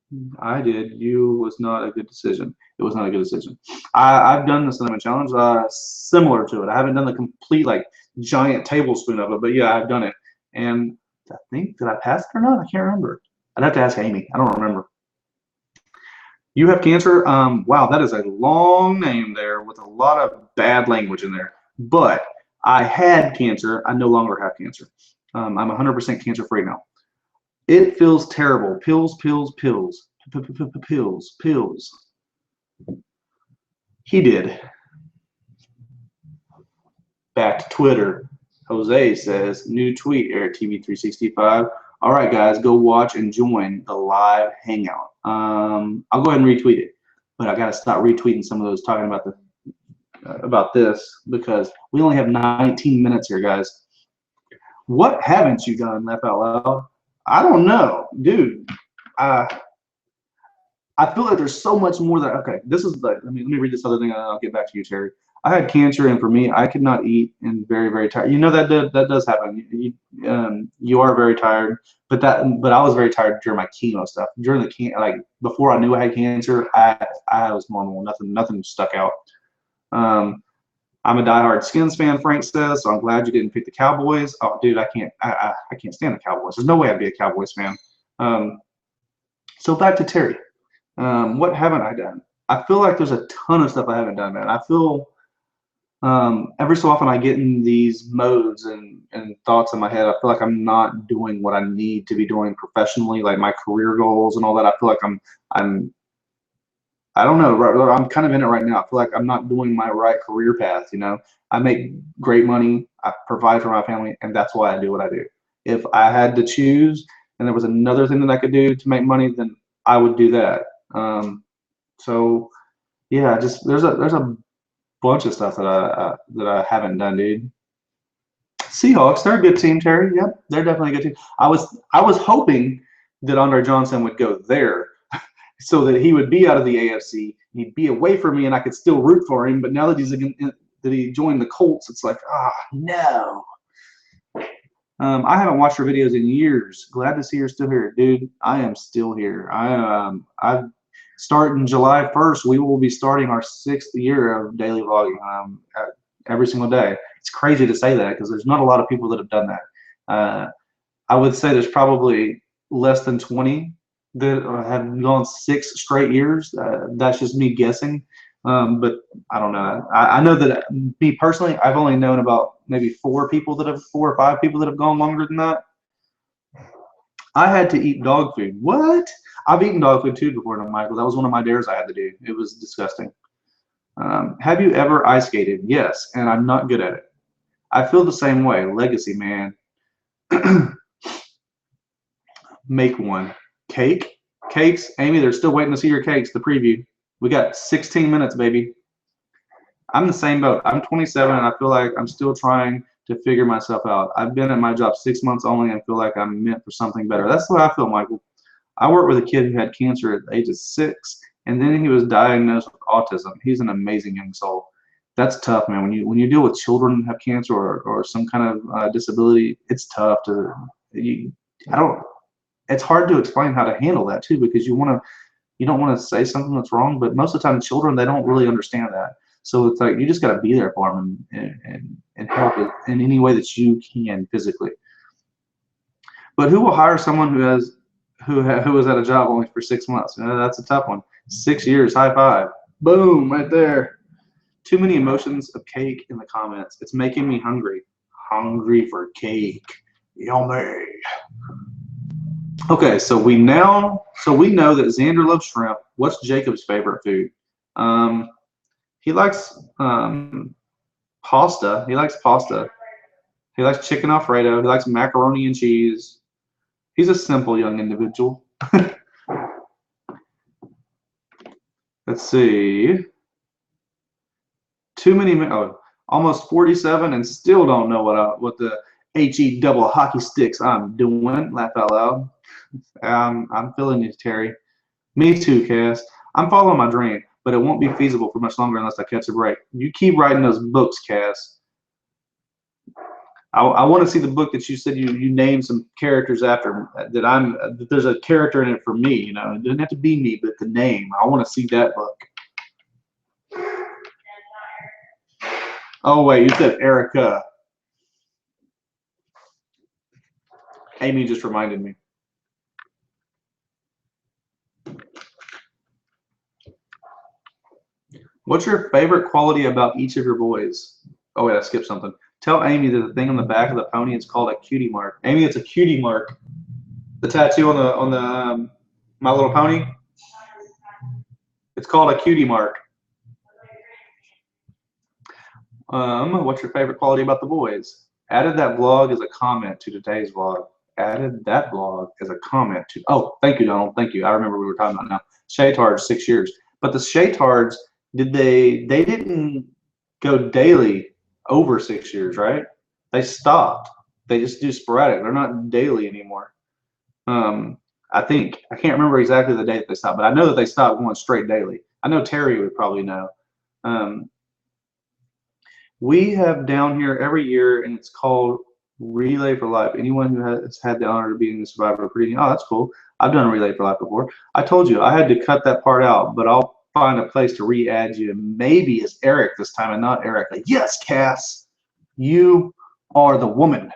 You was not a good decision. It was not a good decision. I've done the cinnamon challenge, similar to it. I haven't done the complete like giant tablespoon of it, but yeah, I've done it. And I think, did I pass it or not? I can't remember. I'd have to ask Amy. I don't remember. You have cancer? Wow, that is a long name there with a lot of bad language in there. But I had cancer. I no longer have cancer. I'm 100% cancer free now. It feels terrible. Pills, pills, pills, pills, pills. He did. Back to Twitter. Jose says, new tweet, ErikTV365. All right, guys, go watch and join the live hangout. I'll go ahead and retweet it, but I got to stop retweeting some of those talking about this because we only have 19 minutes here, guys. What haven't you done, laugh out loud? I don't know, dude. I feel like there's so much more that, okay, this is like, let me read this other thing and I'll get back to you, Terry. I had cancer, and for me, I could not eat and very, very tired. You know that does happen. You are very tired, but I was very tired during my chemo stuff. During the like before I knew I had cancer, I was normal. Nothing stuck out. I'm a diehard Skins fan, Frank says, so I'm glad you didn't pick the Cowboys. Oh, dude, I can't stand the Cowboys. There's no way I'd be a Cowboys fan. So back to Terry. What haven't I done? I feel like there's a ton of stuff I haven't done, man. I feel every so often I get in these modes and thoughts in my head. I feel like I'm not doing what I need to be doing professionally, like my career goals and all that. I feel like I don't know, I'm kind of in it right now. I feel like I'm not doing my right career path, I make great money, I provide for my family, and that's why I do what I do. If I had to choose and there was another thing that I could do to make money, then I would do that. So yeah, just there's a bunch of stuff that I haven't done, dude. Seahawks, they're a good team, Terry. Yep, they're definitely a good team. I was hoping that Andre Johnson would go there so that he would be out of the AFC, he'd be away from me, and I could still root for him. But now that he joined the Colts, it's like, no. I haven't watched your videos in years. Glad to see you're still here, dude. I am still here. I starting July 1st. We will be starting our 6th year of daily vlogging every single day. It's crazy to say that because there's not a lot of people that have done that. I would say there's probably less than 20 that have gone 6 straight years. That's just me guessing. But I don't know. I know that me personally, I've only known about maybe 4 or 5 people that have gone longer than that. I had to eat dog food. What? I've eaten dog food too before, Michael. That was one of my dares I had to do. It was disgusting. Have you ever ice skated? Yes, and I'm not good at it. I feel the same way. Legacy, man. Make one. Cakes? Amy, they're still waiting to see your cakes, the preview. We got 16 minutes, baby. I'm the same boat. I'm 27, and I feel like I'm still trying to figure myself out. I've been at my job 6 months only and feel like I'm meant for something better. That's the way I feel, Michael. I worked with a kid who had cancer at the age of 6, and then he was diagnosed with autism. He's an amazing young soul. That's tough, man. When you deal with children who have cancer or some kind of disability, it's tough to. It's hard to explain how to handle that too, because you don't want to say something that's wrong, but most of the time children, they don't really understand that. So it's like you just got to be there for them and help it in any way that you can physically. But who will hire someone who was at a job only for 6 months? That's a tough one. 6 years, high five. Boom, right there. Too many emotions of cake in the comments. It's making me hungry. Hungry for cake. Yummy. Okay, so we know that Xander loves shrimp. What's Jacob's favorite food? He likes pasta. He likes pasta. He likes chicken Alfredo. He likes macaroni and cheese. He's a simple young individual. Let's see. Too many. Oh, almost 47 and still don't know what the HE double hockey sticks I'm doing. Laugh out loud. I'm feeling you, Terry. Me too, Cass. I'm following my dream, but it won't be feasible for much longer unless I catch a break. You keep writing those books, Cass. I want to see the book that you said you named some characters after. That there's a character in it for me. You know, it doesn't have to be me, but the name. I want to see that book. Oh wait, you said Erica. Amy just reminded me. What's your favorite quality about each of your boys? Oh wait, I skipped something. Tell Amy that the thing on the back of the pony is called a cutie mark. Amy, it's a cutie mark. The tattoo on the My Little Pony. It's called a cutie mark. What's your favorite quality about the boys? Added that vlog as a comment to today's vlog. Added that vlog as a comment to. Oh, thank you, Donald. Thank you. I remember we were talking about now. Shaytards, 6 years. But the Shaytards, they didn't go daily over 6 years, right? They stopped. They just do sporadic. They're not daily anymore. I think I can't remember exactly the date that they stopped, but I know that they stopped going straight daily. I know Terry would probably know. We have down here every year, and it's called Relay for Life. Anyone who has had the honor of being the survivor of reading. Oh, that's cool. I've done Relay for Life before. I told you I had to cut that part out, but I'll find a place to re-add you. Maybe it's Eric this time and not Erica. Yes, Cass, you are the woman.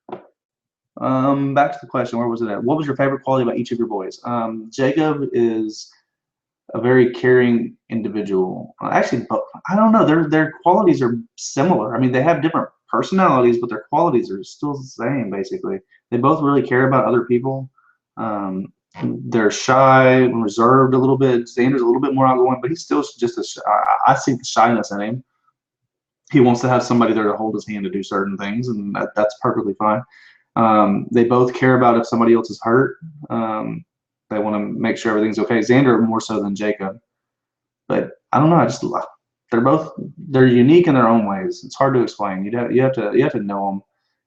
Back to the question. Where was it at? What was your favorite quality about each of your boys? Jacob is a very caring individual. Actually, I don't know. Their qualities are similar. I mean, they have different personalities, but their qualities are still the same, basically. They both really care about other people. They're shy and reserved a little bit. Xander's a little bit more outgoing, but he's still just I see the shyness in him. He wants to have somebody there to hold his hand to do certain things, and that's perfectly fine. They both care about if somebody else is hurt. They want to make sure everything's okay. Xander more so than Jacob, but I don't know. They're unique in their own ways. It's hard to explain. You have to know them,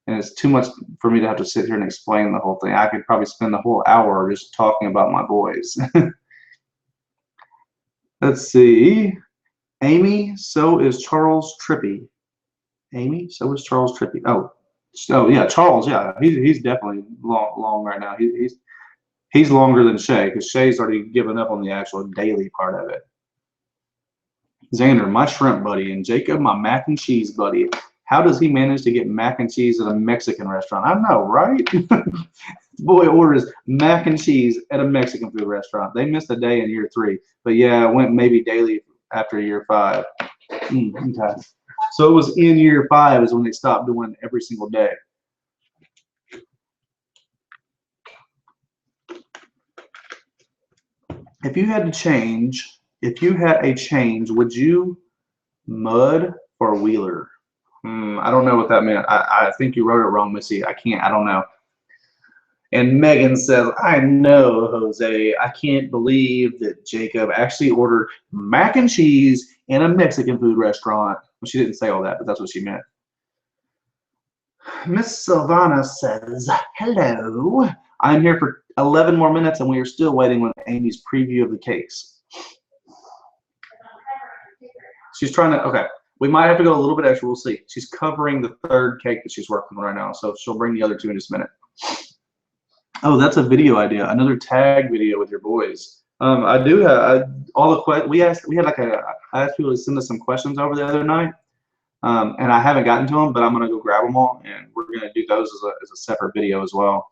and it's too much for me to have to sit here and explain the whole thing. I could probably spend the whole hour just talking about my boys. Let's see. Amy, so is Charles Trippy. Amy, so is Charles Trippy. Oh yeah, Charles. Yeah, he's definitely long right now. He's longer than Shay, because Shay's already given up on the actual daily part of it. Xander, my shrimp buddy, and Jacob, my mac and cheese buddy. How does he manage to get mac and cheese at a Mexican restaurant? I know, right? Boy orders mac and cheese at a Mexican food restaurant. They missed a day in year 3, but yeah, it went maybe daily after year 5. Okay. So it was in year 5 is when they stopped doing it every single day. If you had a change, would you mud or wheeler? I don't know what that meant. I think you wrote it wrong, Missy. I don't know. And Megan says, I know, Jose. I can't believe that Jacob actually ordered mac and cheese in a Mexican food restaurant. Well, she didn't say all that, but that's what she meant. Miss Silvana says, hello. I'm here for 11 more minutes, and we are still waiting on Amy's preview of the cakes. She's trying to, okay. We might have to go a little bit extra. We'll see. She's covering the 3rd cake that she's working on right now, so she'll bring the other 2 in just a minute. Oh, that's a video idea. Another tag video with your boys. I do have all the questions. I asked people to send us some questions over the other night, and I haven't gotten to them, but I'm gonna go grab them all, and we're gonna do those as a separate video as well.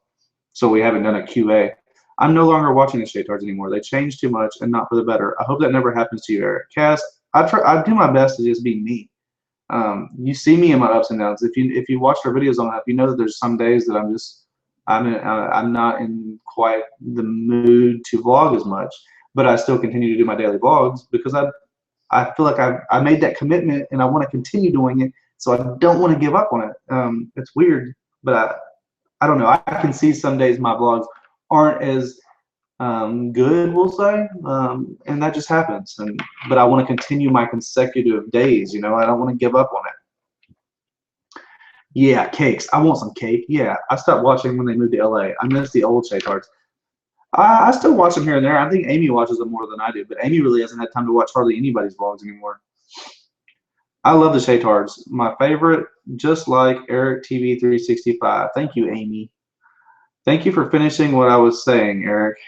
So we haven't done a QA. I'm no longer watching the Shaytards anymore. They changed too much and not for the better. I hope that never happens to you, Eric. Cass, I do my best to just be me. You see me in my ups and downs. If you watch our videos on that, you know that there's some days that I'm not in quite the mood to vlog as much, but I still continue to do my daily vlogs because I feel like I made that commitment and I want to continue doing it, so I don't want to give up on it. It's weird, but I don't know. I can see some days my vlogs aren't as good, we'll say, and that just happens. But I want to continue my consecutive days. You know, I don't want to give up on it. Yeah, cakes. I want some cake. Yeah, I stopped watching when they moved to LA. I miss the old Shaytards. I still watch them here and there. I think Amy watches them more than I do, but Amy really hasn't had time to watch hardly anybody's vlogs anymore. I love the Shaytards. My favorite, just like ErikTV365. Thank you, Amy. Thank you for finishing what I was saying, Eric.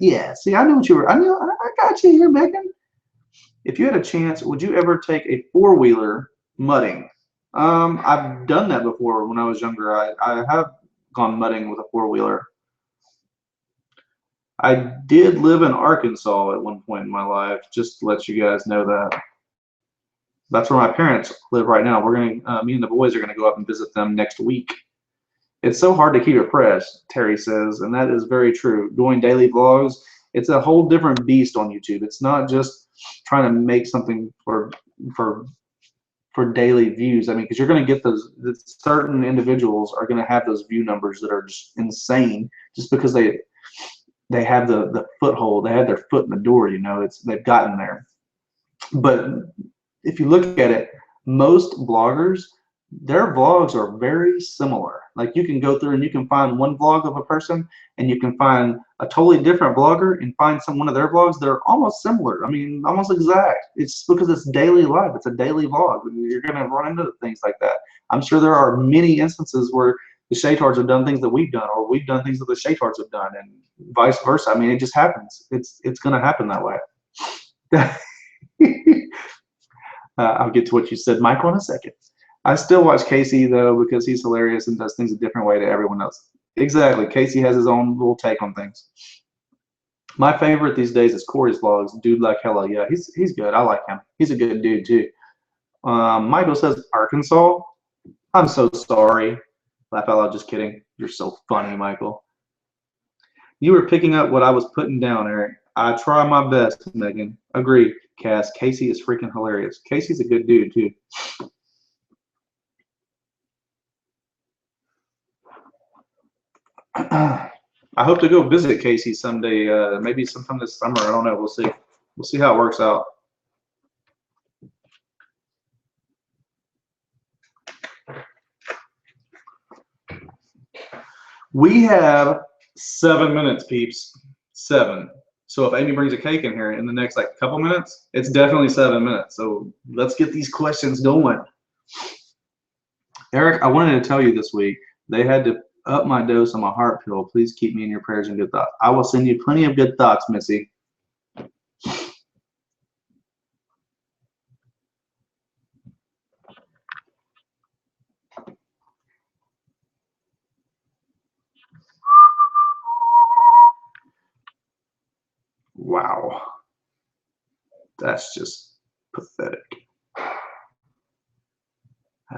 Yeah, see, I knew what you were. I got you here, Megan. If you had a chance, would you ever take a four-wheeler mudding? I've done that before when I was younger. I have gone mudding with a four-wheeler. I did live in Arkansas at one point in my life, just to let you guys know that. That's where my parents live right now. We're gonna, me and the boys are gonna go up and visit them next week. It's so hard to keep it fresh, Terry says, and that is very true. Doing daily vlogs, it's a whole different beast on YouTube. It's not just trying to make something for daily views. I mean, because you're going to get those. Certain individuals are going to have those view numbers that are just insane, just because they have the foothold. They have their foot in the door. You know, they've gotten there. But if you look at it, most bloggers, their vlogs are very similar. Like, you can go through and you can find one vlog of a person, and you can find a totally different vlogger and find one of their vlogs that are almost similar. I mean, almost exact. It's because it's daily life. It's a daily vlog. You're going to run into things like that. I'm sure there are many instances where the Shaytards have done things that we've done, or we've done things that the Shaytards have done, and vice versa. I mean, it just happens. It's going to happen that way. I'll get to what you said, Michael, in a second. I still watch Casey, though, because he's hilarious and does things a different way to everyone else. Exactly. Casey has his own little take on things. My favorite these days is Corey's vlogs. Dude like hella. Yeah, he's good. I like him. He's a good dude, too. Michael says, Arkansas? I'm so sorry. Laugh out loud. Just kidding. You're so funny, Michael. You were picking up what I was putting down, Eric. I try my best, Megan. Agree, Cass. Casey is freaking hilarious. Casey's a good dude, too. I hope to go visit Casey someday, maybe sometime this summer. I don't know. We'll see. We'll see how it works out. We have 7 minutes, peeps. 7. So if Amy brings a cake in here in the next couple minutes, it's definitely 7 minutes. So let's get these questions going. Eric, I wanted to tell you this week, they had to up my dose on my heart pill. Please keep me in your prayers and good thoughts. I will send you plenty of good thoughts, Missy. Wow. That's just pathetic. I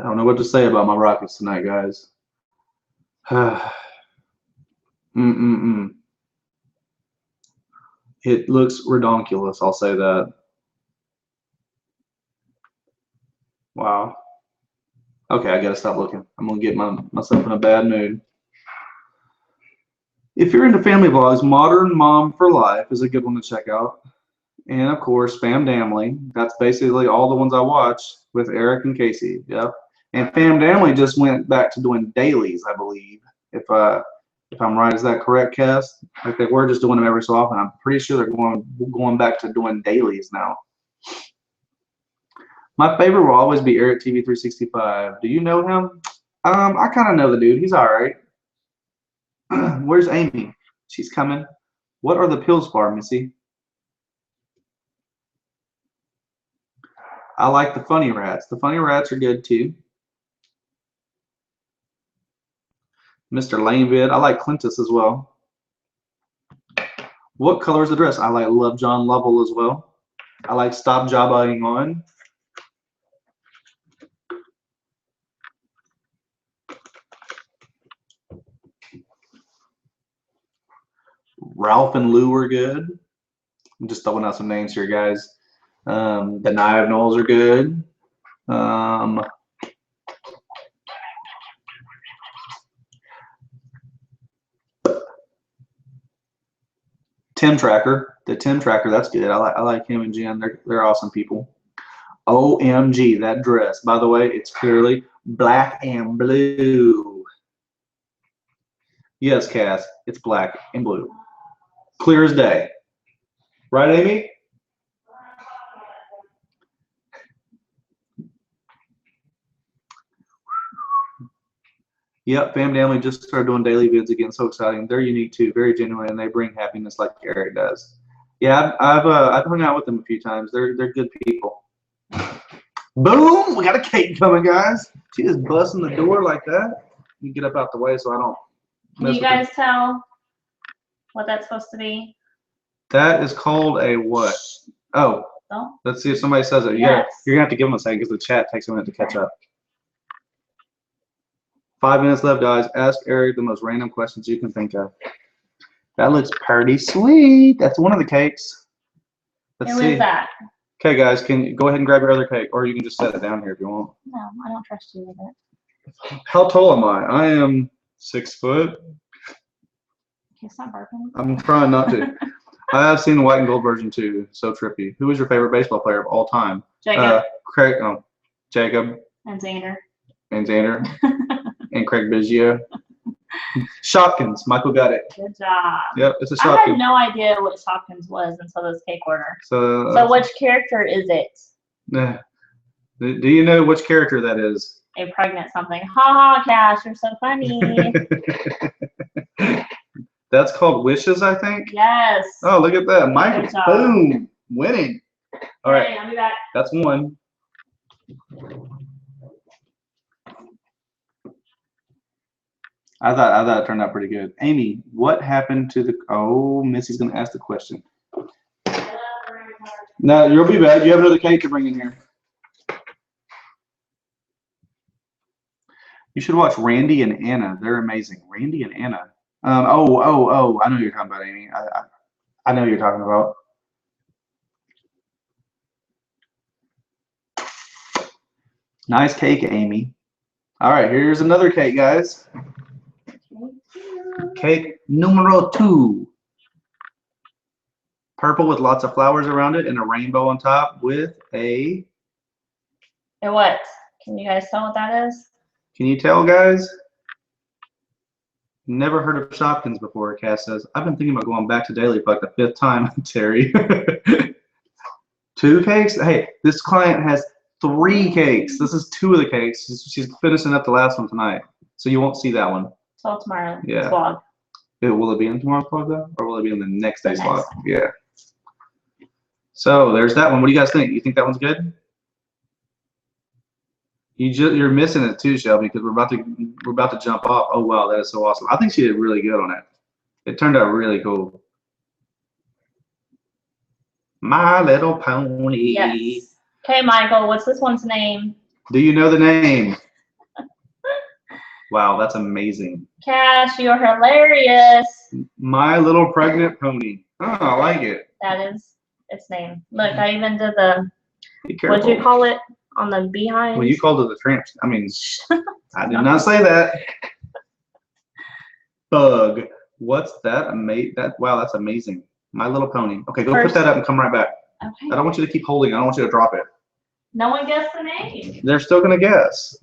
don't know what to say about my Rockets tonight, guys. It looks redonkulous, I'll say that. Wow. Okay, I gotta stop looking. I'm gonna get myself in a bad mood. If you're into family vlogs, Modern Mom for Life is a good one to check out. And of course, Fam Damley. That's basically all the ones I watch with Eric and Casey. Yep. And Fam Damley just went back to doing dailies, I believe. If I'm right, is that correct, Cass? Like, they were just doing them every so often. I'm pretty sure they're going back to doing dailies now. My favorite will always be ErikTV365. Do you know him? I kind of know the dude. He's all right. Where's Amy? She's coming. What are the pills for, Missy? I like the funny rats. The funny rats are good too. Mr. Lanevid. I like Clintus as well. What color is the dress? I like Love John Lovell as well. I like Stop Jobbying On. Ralph and Lou were good. I'm just throwing out some names here, guys. The Knives Knowles are good. Tim Tracker, the Tim Tracker, that's good. I like him and Jen. They're awesome people. OMG, that dress. By the way, it's clearly black and blue. Yes, Cass, it's black and blue. Clear as day. Right, Amy? Yep, Fam Family just started doing daily vids again. So exciting. They're unique too, very genuine, and they bring happiness like Erik does. Yeah, I've hung out with them a few times. They're good people. Boom! We got a cake coming, guys. She just busting the door like that. You get up out the way so I don't. Can you guys tell what that's supposed to be? That is called a what? Oh. Oh. Let's see if somebody says it. Yes. You're gonna have to give them a second because the chat takes a minute to catch up. 5 minutes left, guys. Ask Erik the most random questions you can think of. That looks pretty sweet. That's one of the cakes. Let's see. Who is that? Okay, guys, can you go ahead and grab your otte cake, or you can just set it down here if you want. No, I don't trust you with it. How tall am I? I am 6 foot. Okay, stop barking. I'm trying not to. I have seen the white and gold version too. So trippy. Who is your favorite baseball player of all time? Jacob. Craig. Oh, Jacob. And Xander. And Xander. And Craig Biggio. Shopkins. Michael got it. Good job. Yep, it's a I Shopkins. had no idea what Shopkins was until this cake order. So which character is it? Do you know which character that is? A pregnant something. Ha ha, Cash, you're so funny. That's called Wishes, I think. Yes. Oh, look at that. Michael. Boom. Winning. All right. Okay, I'll be back. That's one. I thought it turned out pretty good. Amy, what happened to the? Oh, Missy's gonna ask the question. No, you'll be back. You have another cake to bring in here. You should watch Randy and Anna. They're amazing. Randy and Anna. Oh! I know what you're talking about, Amy. I know what you're talking about. Nice cake, Amy. All right, here's another cake, guys. Cake numero 2. Purple with lots of flowers around it and a rainbow on top with a... And what? Can you guys tell what that is? Can you tell, guys? Never heard of Shopkins before, Cass says. I've been thinking about going back to daily for like the 5th time, Terry. 2 cakes? Hey, this client has 3 cakes. This is 2 of the cakes. She's finishing up the last one tonight. So you won't see that one. Till tomorrow. Yeah. Vlog. Will it be in tomorrow's vlog though? Or will it be in the next day's vlog? Yeah. So there's that one. What do you guys think? You think that one's good? You're missing it too, Shelby, because we're about to jump off. Oh wow, that is so awesome. I think she did really good on it. It turned out really cool. My Little Pony. Yes. Okay, Michael, what's this one's name? Do you know the name? Wow, that's amazing. Cash, you're hilarious. My Little Pregnant Pony. Oh, I like it. That is its name. Look, I even did the, Be careful. what'd you call it on the behind? Well, you called it the tramps. I mean, I did not say that. Bug. What's that? Wow, that's amazing. My Little Pony. Okay, go put that up and come right back. Okay. I don't want you to keep holding it. I don't want you to drop it. No one guessed the name. They're still going to guess.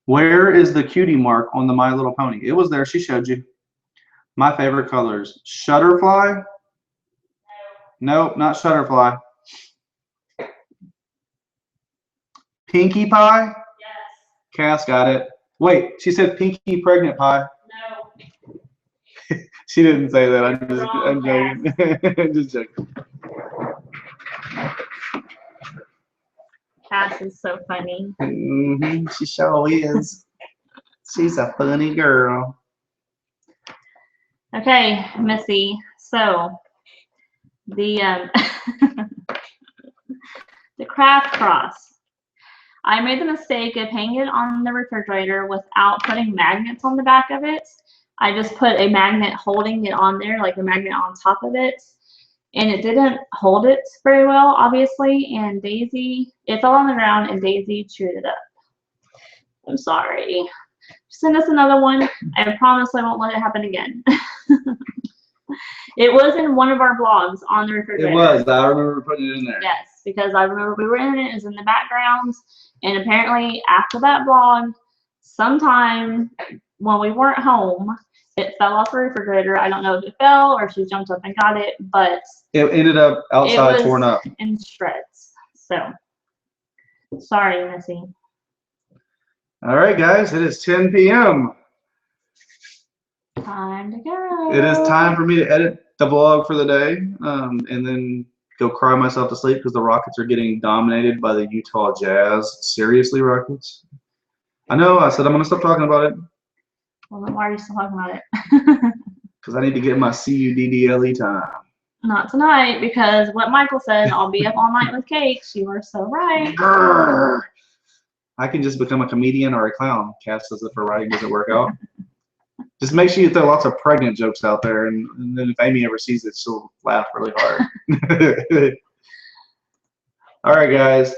Where is the cutie mark on the My Little Pony? It was there. She showed you. My favorite colors. Shutterfly? Nope, not Shutterfly. Pinkie Pie? Yes. Cass got it. Wait, she said Pinkie Pregnant Pie. No. She didn't say that. I'm joking. I'm just joking. Cass is so funny. She sure is. She's a funny girl. Okay, Missy. So the the craft cross. I made the mistake of hanging it on the refrigerator without putting magnets on the back of it. I just put a magnet holding it on there, like a magnet on top of it. And it didn't hold it very well, obviously. And Daisy, it fell on the ground and Daisy chewed it up. I'm sorry. Send us another one. I promise I won't let it happen again. It was in one of our vlogs on the refrigerator. It was. I remember putting it in there. Yes, because I remember we were in it. It was in the background. And apparently after that vlog, sometime when we weren't home, it fell off the refrigerator. I don't know if it fell or she jumped up and got it, but it ended up outside, torn up in shreds. So sorry, Missy. All right, guys, it is 10 p.m. Time to go. It is time for me to edit the vlog for the day, and then go cry myself to sleep because the Rockets are getting dominated by the Utah Jazz. Seriously, Rockets? I know. I said I'm gonna stop talking about it. Well, then why are you still talking about it? Because I need to get my CUDDLE time. Not tonight, because what Michael said, I'll be up all night with cakes. You were so right. Grrr. I can just become a comedian or a clown. Cass says if her writing doesn't work out. Just make sure you throw lots of pregnant jokes out there, and then if Amy ever sees it, she'll laugh really hard. All right, guys.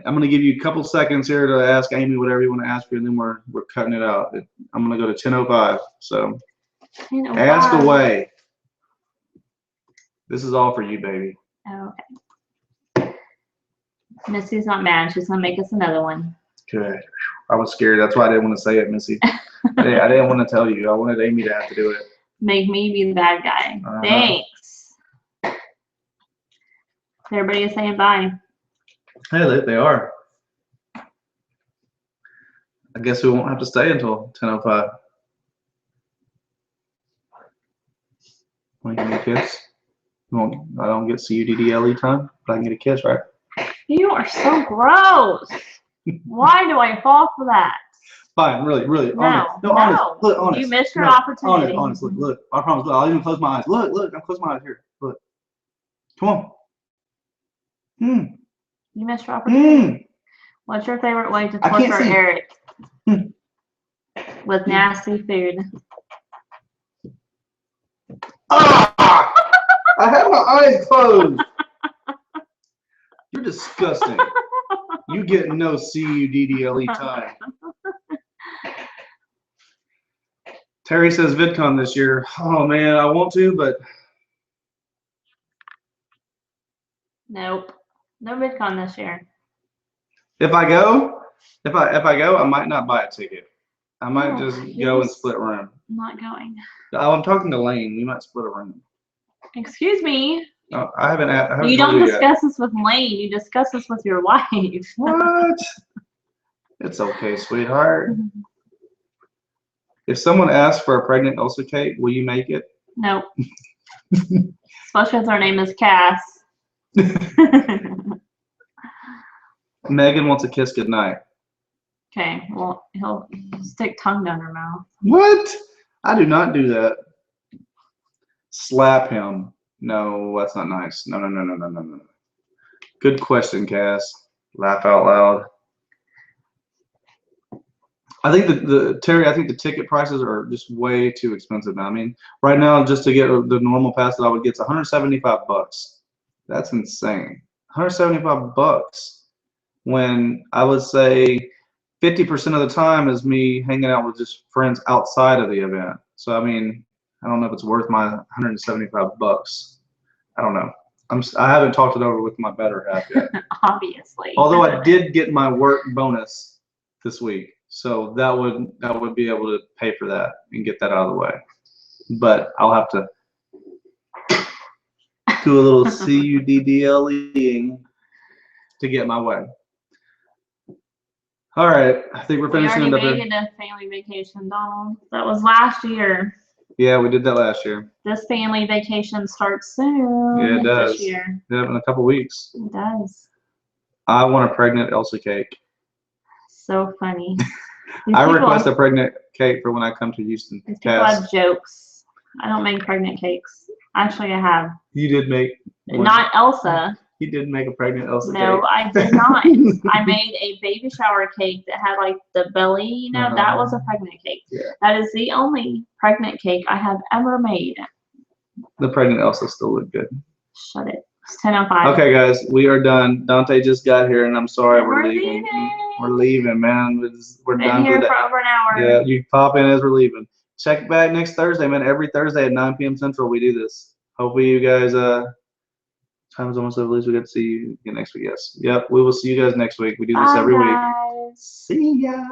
I'm going to give you a couple seconds here to ask Amy whatever you want to ask her, and then we're cutting it out. I'm going to go to 10:05. So ask away. This is all for you, baby. Okay. Missy's not mad. She's going to make us another one. Good. I was scared. That's why I didn't want to say it, Missy. I didn't want to tell you. I wanted Amy to have to do it. Make me be the bad guy. Thanks. Everybody is saying bye. Hey, they are. I guess we won't have to stay until 10:05. Want to give me a kiss? I don't get CUDDLE time, but I can get a kiss, right? You are so gross. Why do I fall for that? Fine, really, honest. No, honest. Look, honest. You missed your opportunity. Honest. Look. I promise. Look, I'll even close my eyes. Look. I'm closing my eyes here. Look. Come on. You missed your opportunity. What's your favorite way to torture Eric? With nasty food. Ah! I have my eyes closed. You're disgusting. You get no CUDDLE time. Terry says VidCon this year. Oh man, I want to, but nope. No VidCon this year. If I go, I might not buy a ticket. I might just go and split room. I'm not going. I'm talking to Lane. We might split a room. Excuse me. No, I haven't. You don't discuss this with Lane. You discuss this with your wife. What? It's okay, sweetheart. If someone asks for a pregnant ulcer cake, will you make it? Nope. Especially if her name is Cass. Megan wants a kiss goodnight. Okay, well, he'll stick tongue down her mouth. What? I do not do that. Slap him. No, that's not nice. No. Good question, Cass. Laugh out loud. I think Terry, I think the ticket prices are just way too expensive now. I mean, right now, just to get the normal pass that I would get is $175. That's insane. $175. When I would say 50% of the time is me hanging out with just friends outside of the event. So I mean, I don't know if it's worth my $175. I don't know. I haven't talked it over with my better half yet. Obviously. Although I did get my work bonus this week, so that would be able to pay for that and get that out of the way. But I'll have to do a little CUDDLEing to get my way. All right, I think we're finishing it up. We already made it a family vacation, Donald. That was last year. Yeah, we did that last year. This family vacation starts soon. Yeah, it does. This year. Yeah, in a couple weeks. It does. I want a pregnant Elsa cake. So funny. I request a pregnant cake for when I come to Houston. These people have jokes. I don't make pregnant cakes. Actually, I have. You did make one. Not Elsa. You did make a pregnant Elsa No, cake. I did not. I made a baby shower cake that had like the belly, you know, that was a pregnant cake. Yeah. That is the only pregnant cake I have ever made. The pregnant Elsa still looked good. Shut it. It's 10:05. Okay, guys, we are done. Dante just got here, and I'm sorry And we're leaving. We're leaving, man. We're Been done here for the for day. over an hour. Yeah, you pop in as we're leaving. Check back next Thursday, man. Every Thursday at 9 p.m. Central, we do this. Hopefully, you guys. Time is almost over. At least we get to see you again next week. Yes. Yep. We will see you guys next week. We do this every week. Guys. See ya.